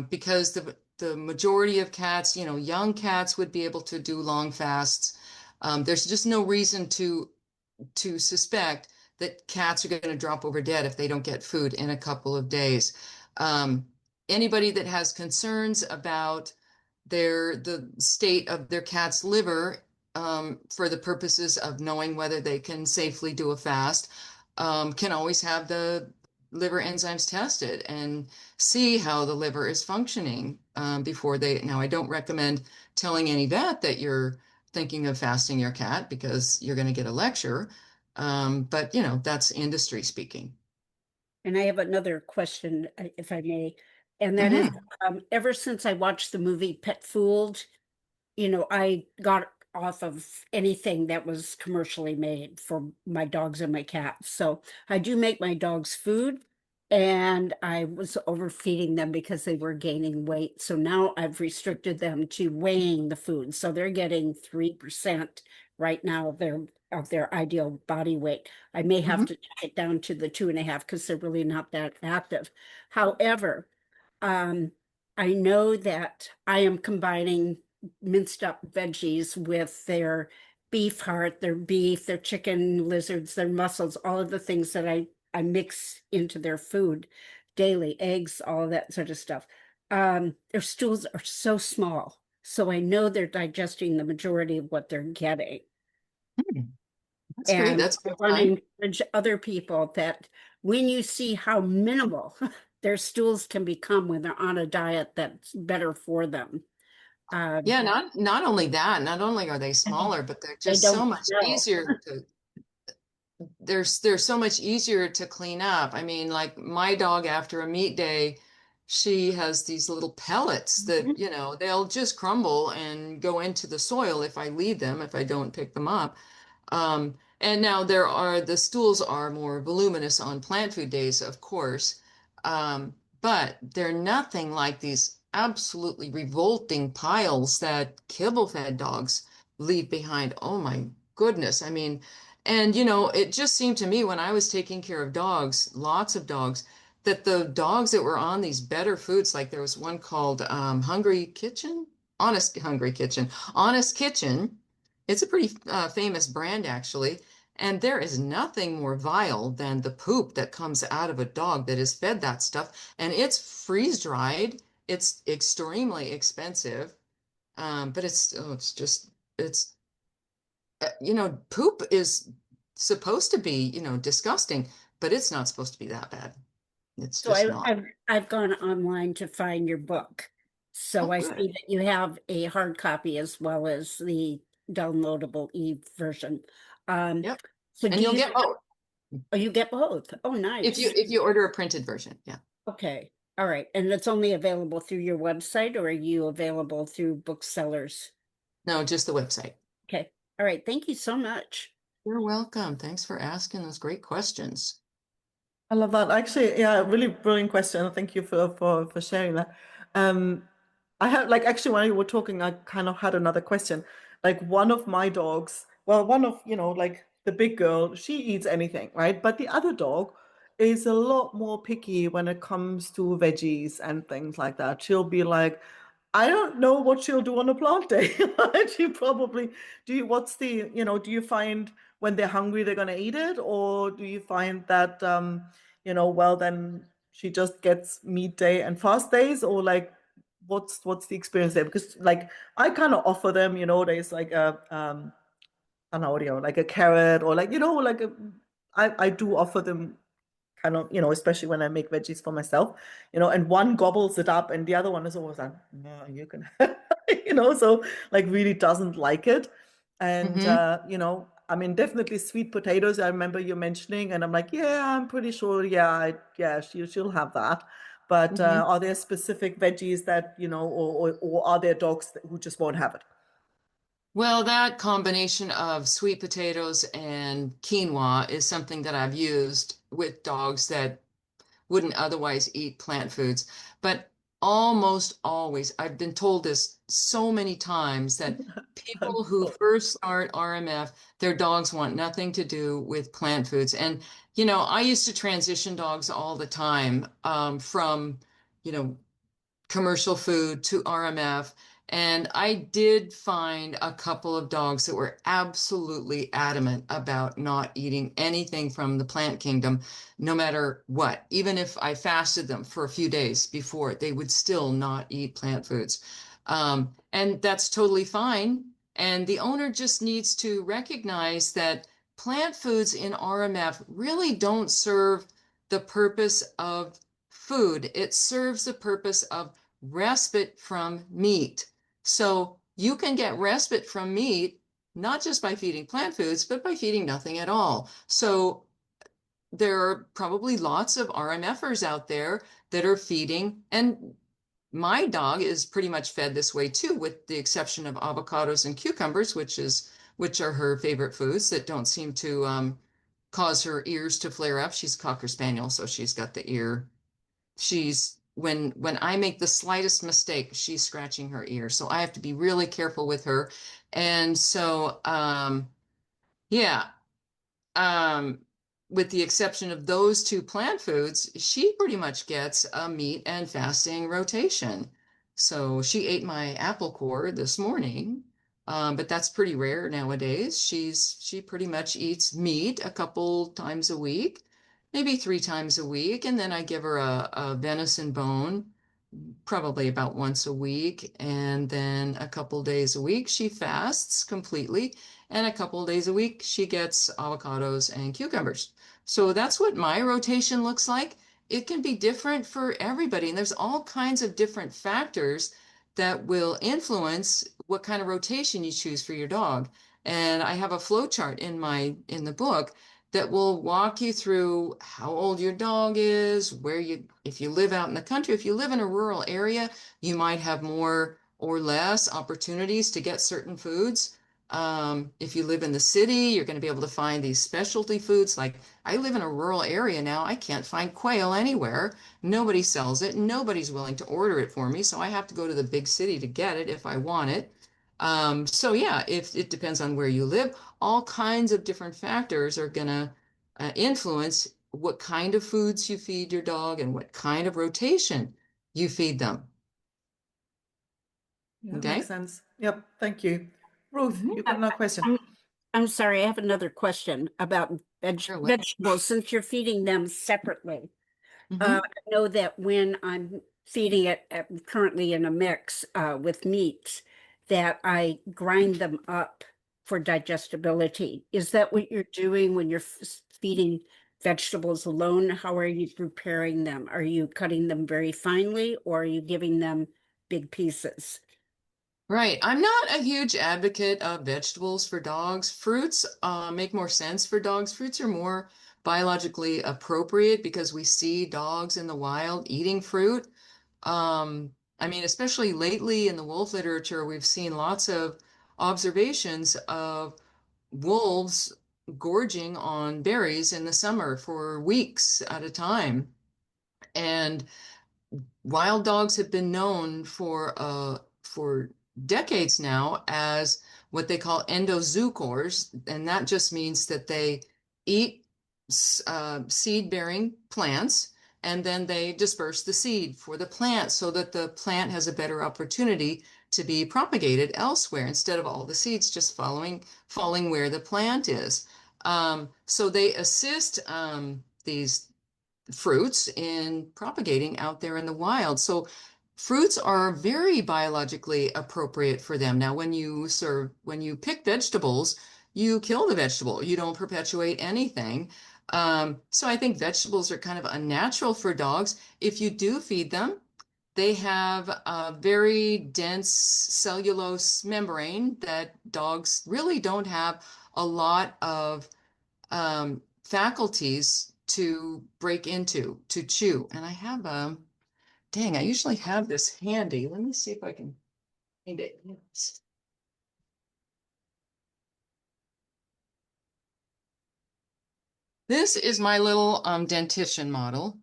because the majority of cats, young cats would be able to do long fasts. There's just no reason to suspect that cats are going to drop over dead if they don't get food in a couple of days. Um, Anybody that has concerns about the state of their cat's liver for the purposes of knowing whether they can safely do a fast can always have the liver enzymes tested and see how the liver is functioning before they. Now, I don't recommend telling any vet that you're thinking of fasting your cat because you're going to get a lecture. But that's industry speaking. And I have another question, if I may, and that is, Hmm. ever since I watched the movie Pet Fooled, I got off of anything that was commercially made for my dogs and my cats. So I do make my dogs food, and I was overfeeding them because they were gaining weight. So now I've restricted them to weighing the food. So they're getting 3% right now of their ideal body weight. I may have Hmm. to check it down to the 2.5 because they're really not that active. However, um, I know that I am combining minced up veggies with their beef heart, their beef, their chicken lizards, their mussels, all of the things that I mix into their food daily, eggs, all of that sort of stuff. Their stools are so small. So I know they're digesting the majority of what they're getting. That's great. And That's a I good want to sign. encourage other people that when you see how minimal their stools can become when they're on a diet that's better for them, um, Yeah, not only that, not only are they smaller, but they're they just so don't much smell. easier to they're so much easier to clean up. I mean, like my dog after a meat day, she has these little pellets that, they'll just crumble and go into the soil if I leave them, if I don't pick them up. And now the stools are more voluminous on plant food days, of course. But they're nothing like these absolutely revolting piles that kibble-fed dogs leave behind. Oh my goodness. I mean, and it just seemed to me when I was taking care of dogs, lots of dogs, that the dogs that were on these better foods, like there was one called Hungry Kitchen, Honest Kitchen. It's a pretty famous brand, actually. And there is nothing more vile than the poop that comes out of a dog that is fed that stuff. And it's freeze dried. It's extremely expensive. But it's, poop is supposed to be, disgusting, but it's not supposed to be that bad. It's So just not. I've gone online to find your book. So Oh, I good. see that you have a hard copy as well as the downloadable e-version. Um, Yep. so And do you'll you, get both oh, you get both? Oh, nice. if you order a printed version. Yeah. Okay. All right. And it's only available through your website, or are you available through booksellers? No, just the website. Okay. All right. Thank you so much. You're welcome. Thanks for asking those great questions. I love that. Actually, yeah, really brilliant question. Thank you for sharing that. Um, I had like actually when you were talking, I kind of had another question. Like one of my dogs, well, one of, like the big girl, she eats anything, right? But the other dog is a lot more picky when it comes to veggies and things like that. She'll be like, I don't know what she'll do on a plant day. She probably what's do you find when they're hungry they're gonna eat it, or do you find that well then she just gets meat day and fast days, or like what's the experience there? Because like I kind of offer them, there's like a I don't know, like a carrot, or like like I do offer them kind of, especially when I make veggies for myself, and one gobbles it up and the other one is always like, no, you can, so like really doesn't like it. And, Hmm. I mean, definitely sweet potatoes. I remember you mentioning, and I'm like, yeah, I'm pretty sure. Yeah, yeah, she'll have that. But Hmm. are there specific veggies that, or are there dogs who just won't have it? Well, that combination of sweet potatoes and quinoa is something that I've used with dogs that wouldn't otherwise eat plant foods. But almost always, I've been told this so many times that I'm people who so- first start RMF, their dogs want nothing to do with plant foods. And, you know, I used to transition dogs all the time from, you know, commercial food to RMF. And I did find a couple of dogs that were absolutely adamant about not eating anything from the plant kingdom, no matter what. Even if I fasted them for a few days before, they would still not eat plant foods. And that's totally fine. And the owner just needs to recognize that plant foods in RMF really don't serve the purpose of food. It serves the purpose of respite from meat. So you can get respite from meat, not just by feeding plant foods, but by feeding nothing at all. So there are probably lots of RMFers out there that are feeding, and my dog is pretty much fed this way too, with the exception of avocados and cucumbers, which are her favorite foods that don't seem to cause her ears to flare up. She's a Cocker Spaniel, so she's got the ear. She's when I make the slightest mistake, she's scratching her ear. So I have to be really careful with her. And so yeah, um, with the exception of those two plant foods, she pretty much gets a meat and fasting rotation. So she ate my apple core this morning, but that's pretty rare nowadays. She pretty much eats meat a couple times a week, maybe 3 times a week, and then I give her a venison bone probably about once a week, and then a couple days a week she fasts completely, and a couple days a week she gets avocados and cucumbers. So that's what my rotation looks like. It can be different for everybody, and there's all kinds of different factors that will influence what kind of rotation you choose for your dog. And I have a flow chart in the book that will walk you through how old your dog is, if you live out in the country, if you live in a rural area, you might have more or less opportunities to get certain foods. If you live in the city, you're going to be able to find these specialty foods. Like I live in a rural area now, I can't find quail anywhere. Nobody sells it. Nobody's willing to order it for me. So I have to go to the big city to get it if I want it. So yeah, if it depends on where you live, all kinds of different factors are going to influence what kind of foods you feed your dog and what kind of rotation you feed them. Yeah, makes Okay? sense. Yep, thank you. Ruth, Mhm. you got another question? I'm I'm sorry, I have another question about Sure, what? vegetables since you're feeding them separately. Hmm. I know that when I'm feeding it currently in a mix with meats, that I grind them up for digestibility. Is that what you're doing when you're feeding vegetables alone? How are you preparing them? Are you cutting them very finely, or are you giving them big pieces? Right. I'm not a huge advocate of vegetables for dogs. Fruits make more sense for dogs. Fruits are more biologically appropriate because we see dogs in the wild eating fruit. I mean, especially lately in the wolf literature, we've seen lots of observations of wolves gorging on berries in the summer for weeks at a time. And wild dogs have been known for decades now as what they call endozookors, and that just means that they eat seed-bearing plants, and then they disperse the seed for the plant so that the plant has a better opportunity to be propagated elsewhere instead of all the seeds just falling where the plant is. So they assist these fruits in propagating out there in the wild. So fruits are very biologically appropriate for them. Now, when you pick vegetables, you kill the vegetable. You don't perpetuate anything. So I think vegetables are kind of unnatural for dogs. If you do feed them, they have a very dense cellulose membrane that dogs really don't have a lot of faculties to break into, to chew. And I have dang, I usually have this handy. Let me see if I can find it. Yes. This is my little dentition model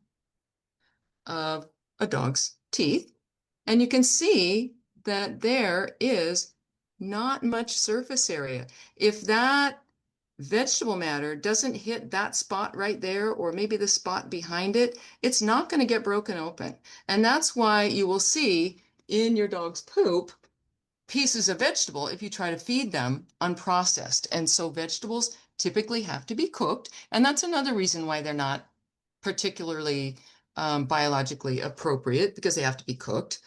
of a dog's teeth. And you can see that there is not much surface area. If that vegetable matter doesn't hit that spot right there, or maybe the spot behind it, it's not going to get broken open. And that's why you will see in your dog's poop pieces of vegetable if you try to feed them unprocessed. And so vegetables typically have to be cooked. And that's another reason why they're not particularly biologically appropriate, because they have to be cooked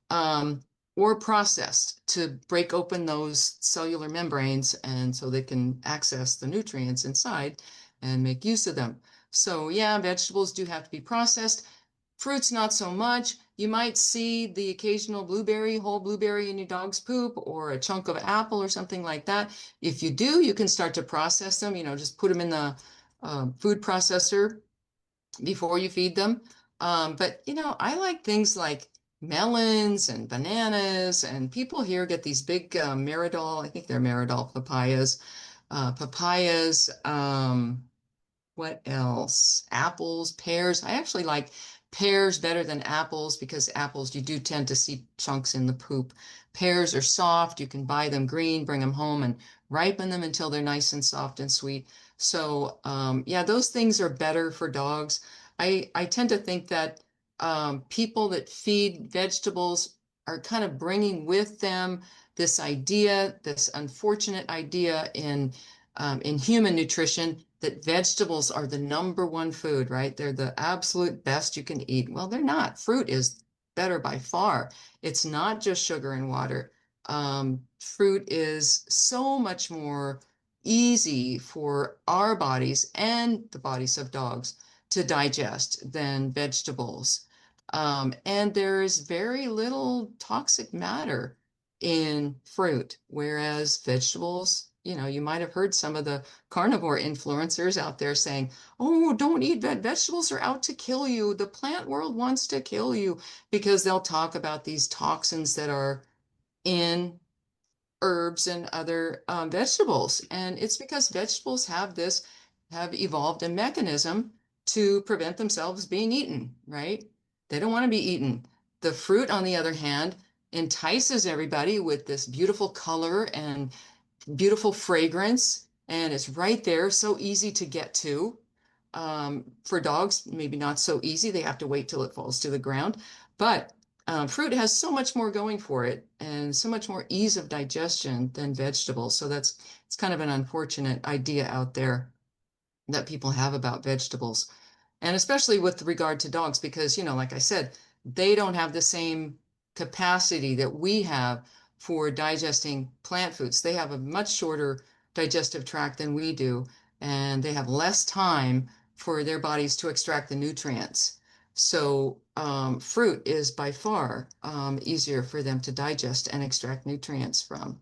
um, or processed to break open those cellular membranes and so they can access the nutrients inside and make use of them. So yeah, vegetables do have to be processed. Fruits, not so much. You might see the occasional blueberry, whole blueberry in your dog's poop, or a chunk of apple or something like that. If you do, you can start to process them, just put them in the food processor before you feed them. But I like things like melons and bananas, and people here get these big Meridol, I think they're Meridol papayas, what else? Apples, pears. I actually like pears better than apples because apples you do tend to see chunks in the poop. Pears are soft. You can buy them green, bring them home and ripen them until they're nice and soft and sweet. So yeah, those things are better for dogs. I tend to think that people that feed vegetables are kind of bringing with them this idea, this unfortunate idea in human nutrition that vegetables are the number one food, right? They're the absolute best you can eat. Well, they're not. Fruit is better by far. It's not just sugar and water. Fruit is so much more easy for our bodies and the bodies of dogs to digest than vegetables. And there is very little toxic matter in fruit, whereas vegetables, you might have heard some of the carnivore influencers out there saying, oh, don't eat vegetables are out to kill you. The plant world wants to kill you because they'll talk about these toxins that are in herbs and other vegetables. And it's because vegetables have evolved a mechanism to prevent themselves being eaten, right? They don't want to be eaten. The fruit, on the other hand, entices everybody with this beautiful color and beautiful fragrance, and it's right there, so easy to get to. For dogs, maybe not so easy. They have to wait till it falls to the ground. But fruit has so much more going for it and so much more ease of digestion than vegetables. So it's kind of an unfortunate idea out there that people have about vegetables. And especially with regard to dogs, because, like I said, they don't have the same capacity that we have for digesting plant foods. They have a much shorter digestive tract than we do, and they have less time for their bodies to extract the nutrients. So fruit is by far easier for them to digest and extract nutrients from.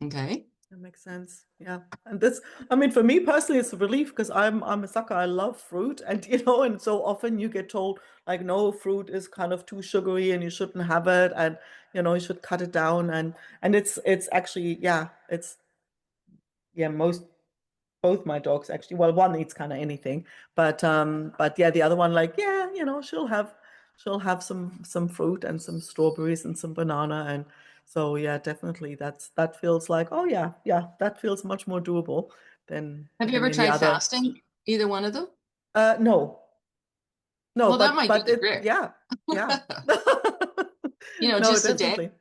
Okay. That makes sense. Yeah. And this, I mean, for me personally, it's a relief because I'm a sucker. I love fruit. And and so often you get told like, no, fruit is kind of too sugary and you shouldn't have it and you should cut it down. And it's actually, yeah, it's yeah, most both my dogs actually. Well, one eats kind of anything, but yeah, the other one, like, yeah, she'll have some fruit and some strawberries and some banana, and so yeah, definitely that feels like, oh yeah, yeah, that feels much more doable Have you than ever any tried other. fasting? Either one of them? No, no, Well, that but might do but the it, trick. yeah, yeah, no, Just a day. definitely, It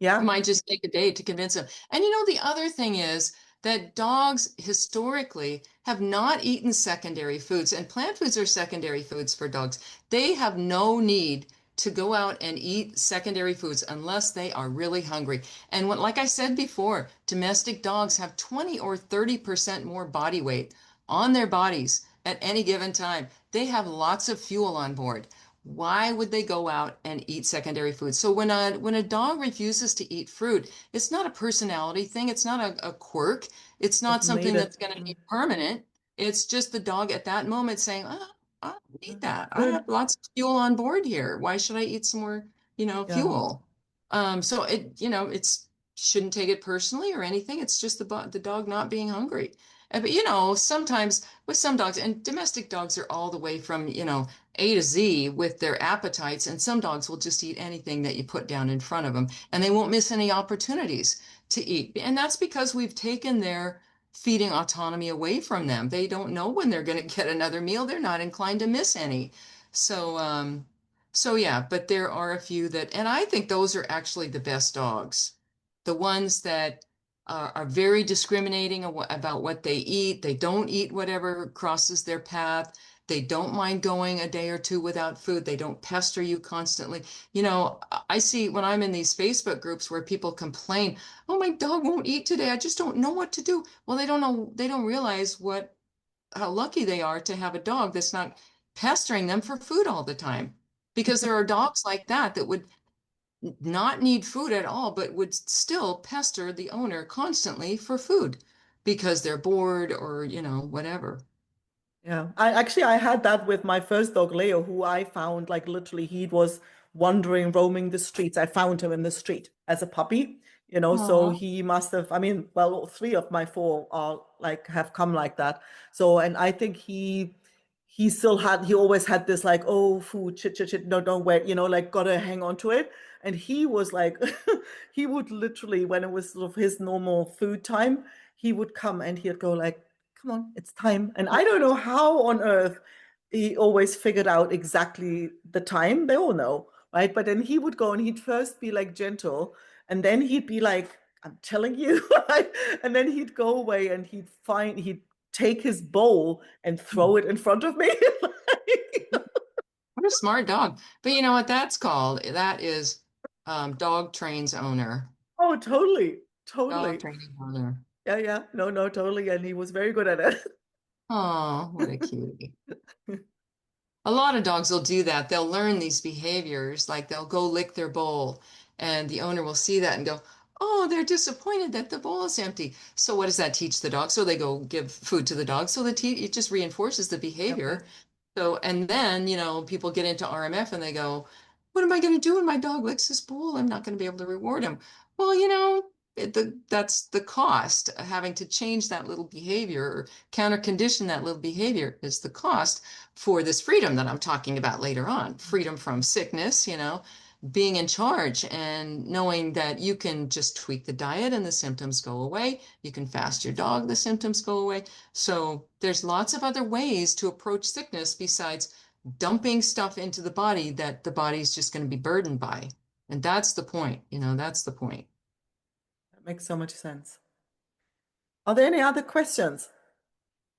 yeah, might just take a day to convince them. And the other thing is that dogs historically have not eaten secondary foods, and plant foods are secondary foods for dogs. They have no need to go out and eat secondary foods unless they are really hungry. And like I said before, domestic dogs have 20 or 30% more body weight on their bodies at any given time. They have lots of fuel on board. Why would they go out and eat secondary food? So when a dog refuses to eat fruit, it's not a personality thing. It's not a quirk. It's not doesn't need something that's it. going to be permanent. It's just the dog at that moment saying, oh, I don't need that. I Good, have lots of fuel on board here. Why should I eat some more, yeah, fuel? So it's shouldn't take it personally or anything. It's just the dog not being hungry. But sometimes with some dogs, and domestic dogs are all the way from, A to Z with their appetites, and some dogs will just eat anything that you put down in front of them, and they won't miss any opportunities to eat. And that's because we've taken their feeding autonomy away from them. They don't know when they're going to get another meal. They're not inclined to miss any. So, yeah, but there are a few that, and I think those are actually the best dogs. The ones that are very discriminating about what they eat. They don't eat whatever crosses their path. They don't mind going a day or two without food. They don't pester you constantly. I see when I'm in these Facebook groups where people complain, oh, my dog won't eat today. I just don't know what to do. Well, they don't know, they don't realize how lucky they are to have a dog that's not pestering them for food all the time. Because there are dogs like that would not need food at all, but would still pester the owner constantly for food because they're bored or, whatever. yeah. I had that with my first dog, Leo, who I found like literally he was wandering, roaming the streets. I found him in the street as a puppy, so Aw. he must have, I mean, well, three of my four are like have come like that. So, and I think he always had this like, oh, food, shit, shit, shit, no, don't wait, like gotta hang on to it. And he was like, he would literally, when it was sort of his normal food time, he would come and he'd go like, come on, it's time. And I don't know how on earth he always figured out exactly the time. They all know, right? But then he would go and he'd first be like gentle, and then he'd be like, I'm telling you, right? And then he'd go away and he'd take his bowl and throw it in front of me. What a smart dog. But you know what that's called? That is dog trains owner. Oh, totally, Dog totally. training owner. Yeah, yeah. No, no, totally. And he was very good at it. Oh, what a cutie. A lot of dogs will do that. They'll learn these behaviors, like they'll go lick their bowl, and the owner will see that and go, oh, they're disappointed that the bowl is empty. So what does that teach the dog? So they go give food to the dog. So it just reinforces the behavior. Yep. So, and then, people get into RMF and they go, what am I going to do when my dog licks this bowl? I'm not going to be able to reward him. Well, that's the cost. Having to change that little behavior or counter condition that little behavior is the cost for this freedom that I'm talking about later on. Freedom from sickness, being in charge and knowing that you can just tweak the diet and the symptoms go away. You can fast your dog, the symptoms go away. So there's lots of other ways to approach sickness besides dumping stuff into the body that the body's just going to be burdened by. And that's the point, that's the point. That makes so much sense. Are there any other questions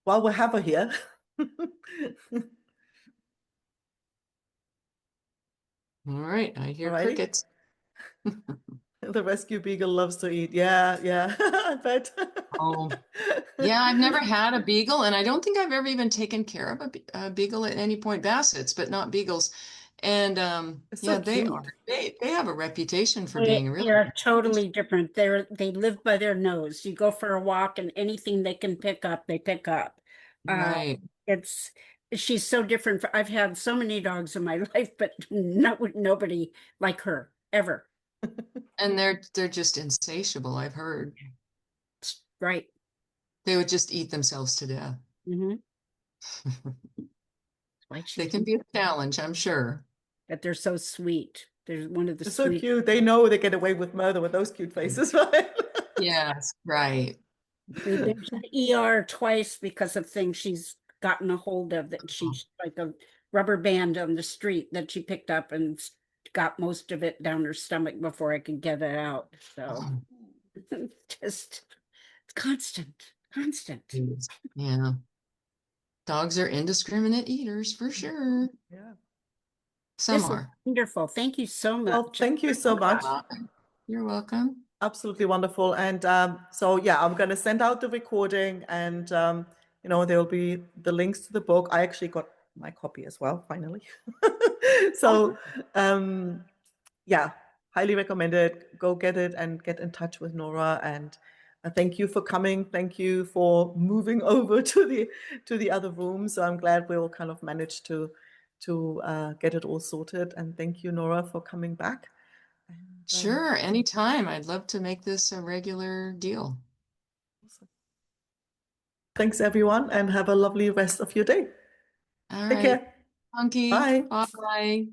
while we have her here? All right, I hear Alrighty. crickets. The rescue beagle loves to eat. Yeah, yeah, I bet. Oh, yeah, I've never had a beagle, and I don't think I've ever even taken care of a beagle at any point. Bassets, but not beagles. And It's so yeah, cute. they have a reputation for being They really are totally different. They live by their nose. You go for a walk and anything they can pick up, they pick up. Uh, right. it's she's so different. I've had so many dogs in my life, but nobody like her ever. And they're just insatiable, I've heard. Right. They would just eat themselves to death. Mm-hmm. Why They she's can be a challenge, I'm sure. that they're so sweet. They're one of the They're so sweet. cute. They know they get away with murder with those cute faces, right? Yes, right. We've been to the ER twice because of things she's gotten a hold of that she's like a rubber band on the street that she picked up and got most of it down her stomach before I could get it out. So just it's constant, constant. Yeah. Dogs are indiscriminate eaters for sure. Yeah. Some This is are. wonderful. Thank you so Well, much. thank you so much. You're welcome. Absolutely wonderful. And so, yeah, I'm going to send out the recording and, there'll be the links to the book. I actually got my copy as well, finally. So, yeah, highly recommend it. Go get it and get in touch with Nora. And thank you for coming. Thank you for moving over to the other room. So I'm glad we all kind of managed to get it all sorted. And thank you, Nora, for coming back. And, Sure, anytime. I'd love to make this a regular deal. awesome. Thanks, everyone, and have a lovely rest of your day. All Take right. care. Funky. Bye. Bye.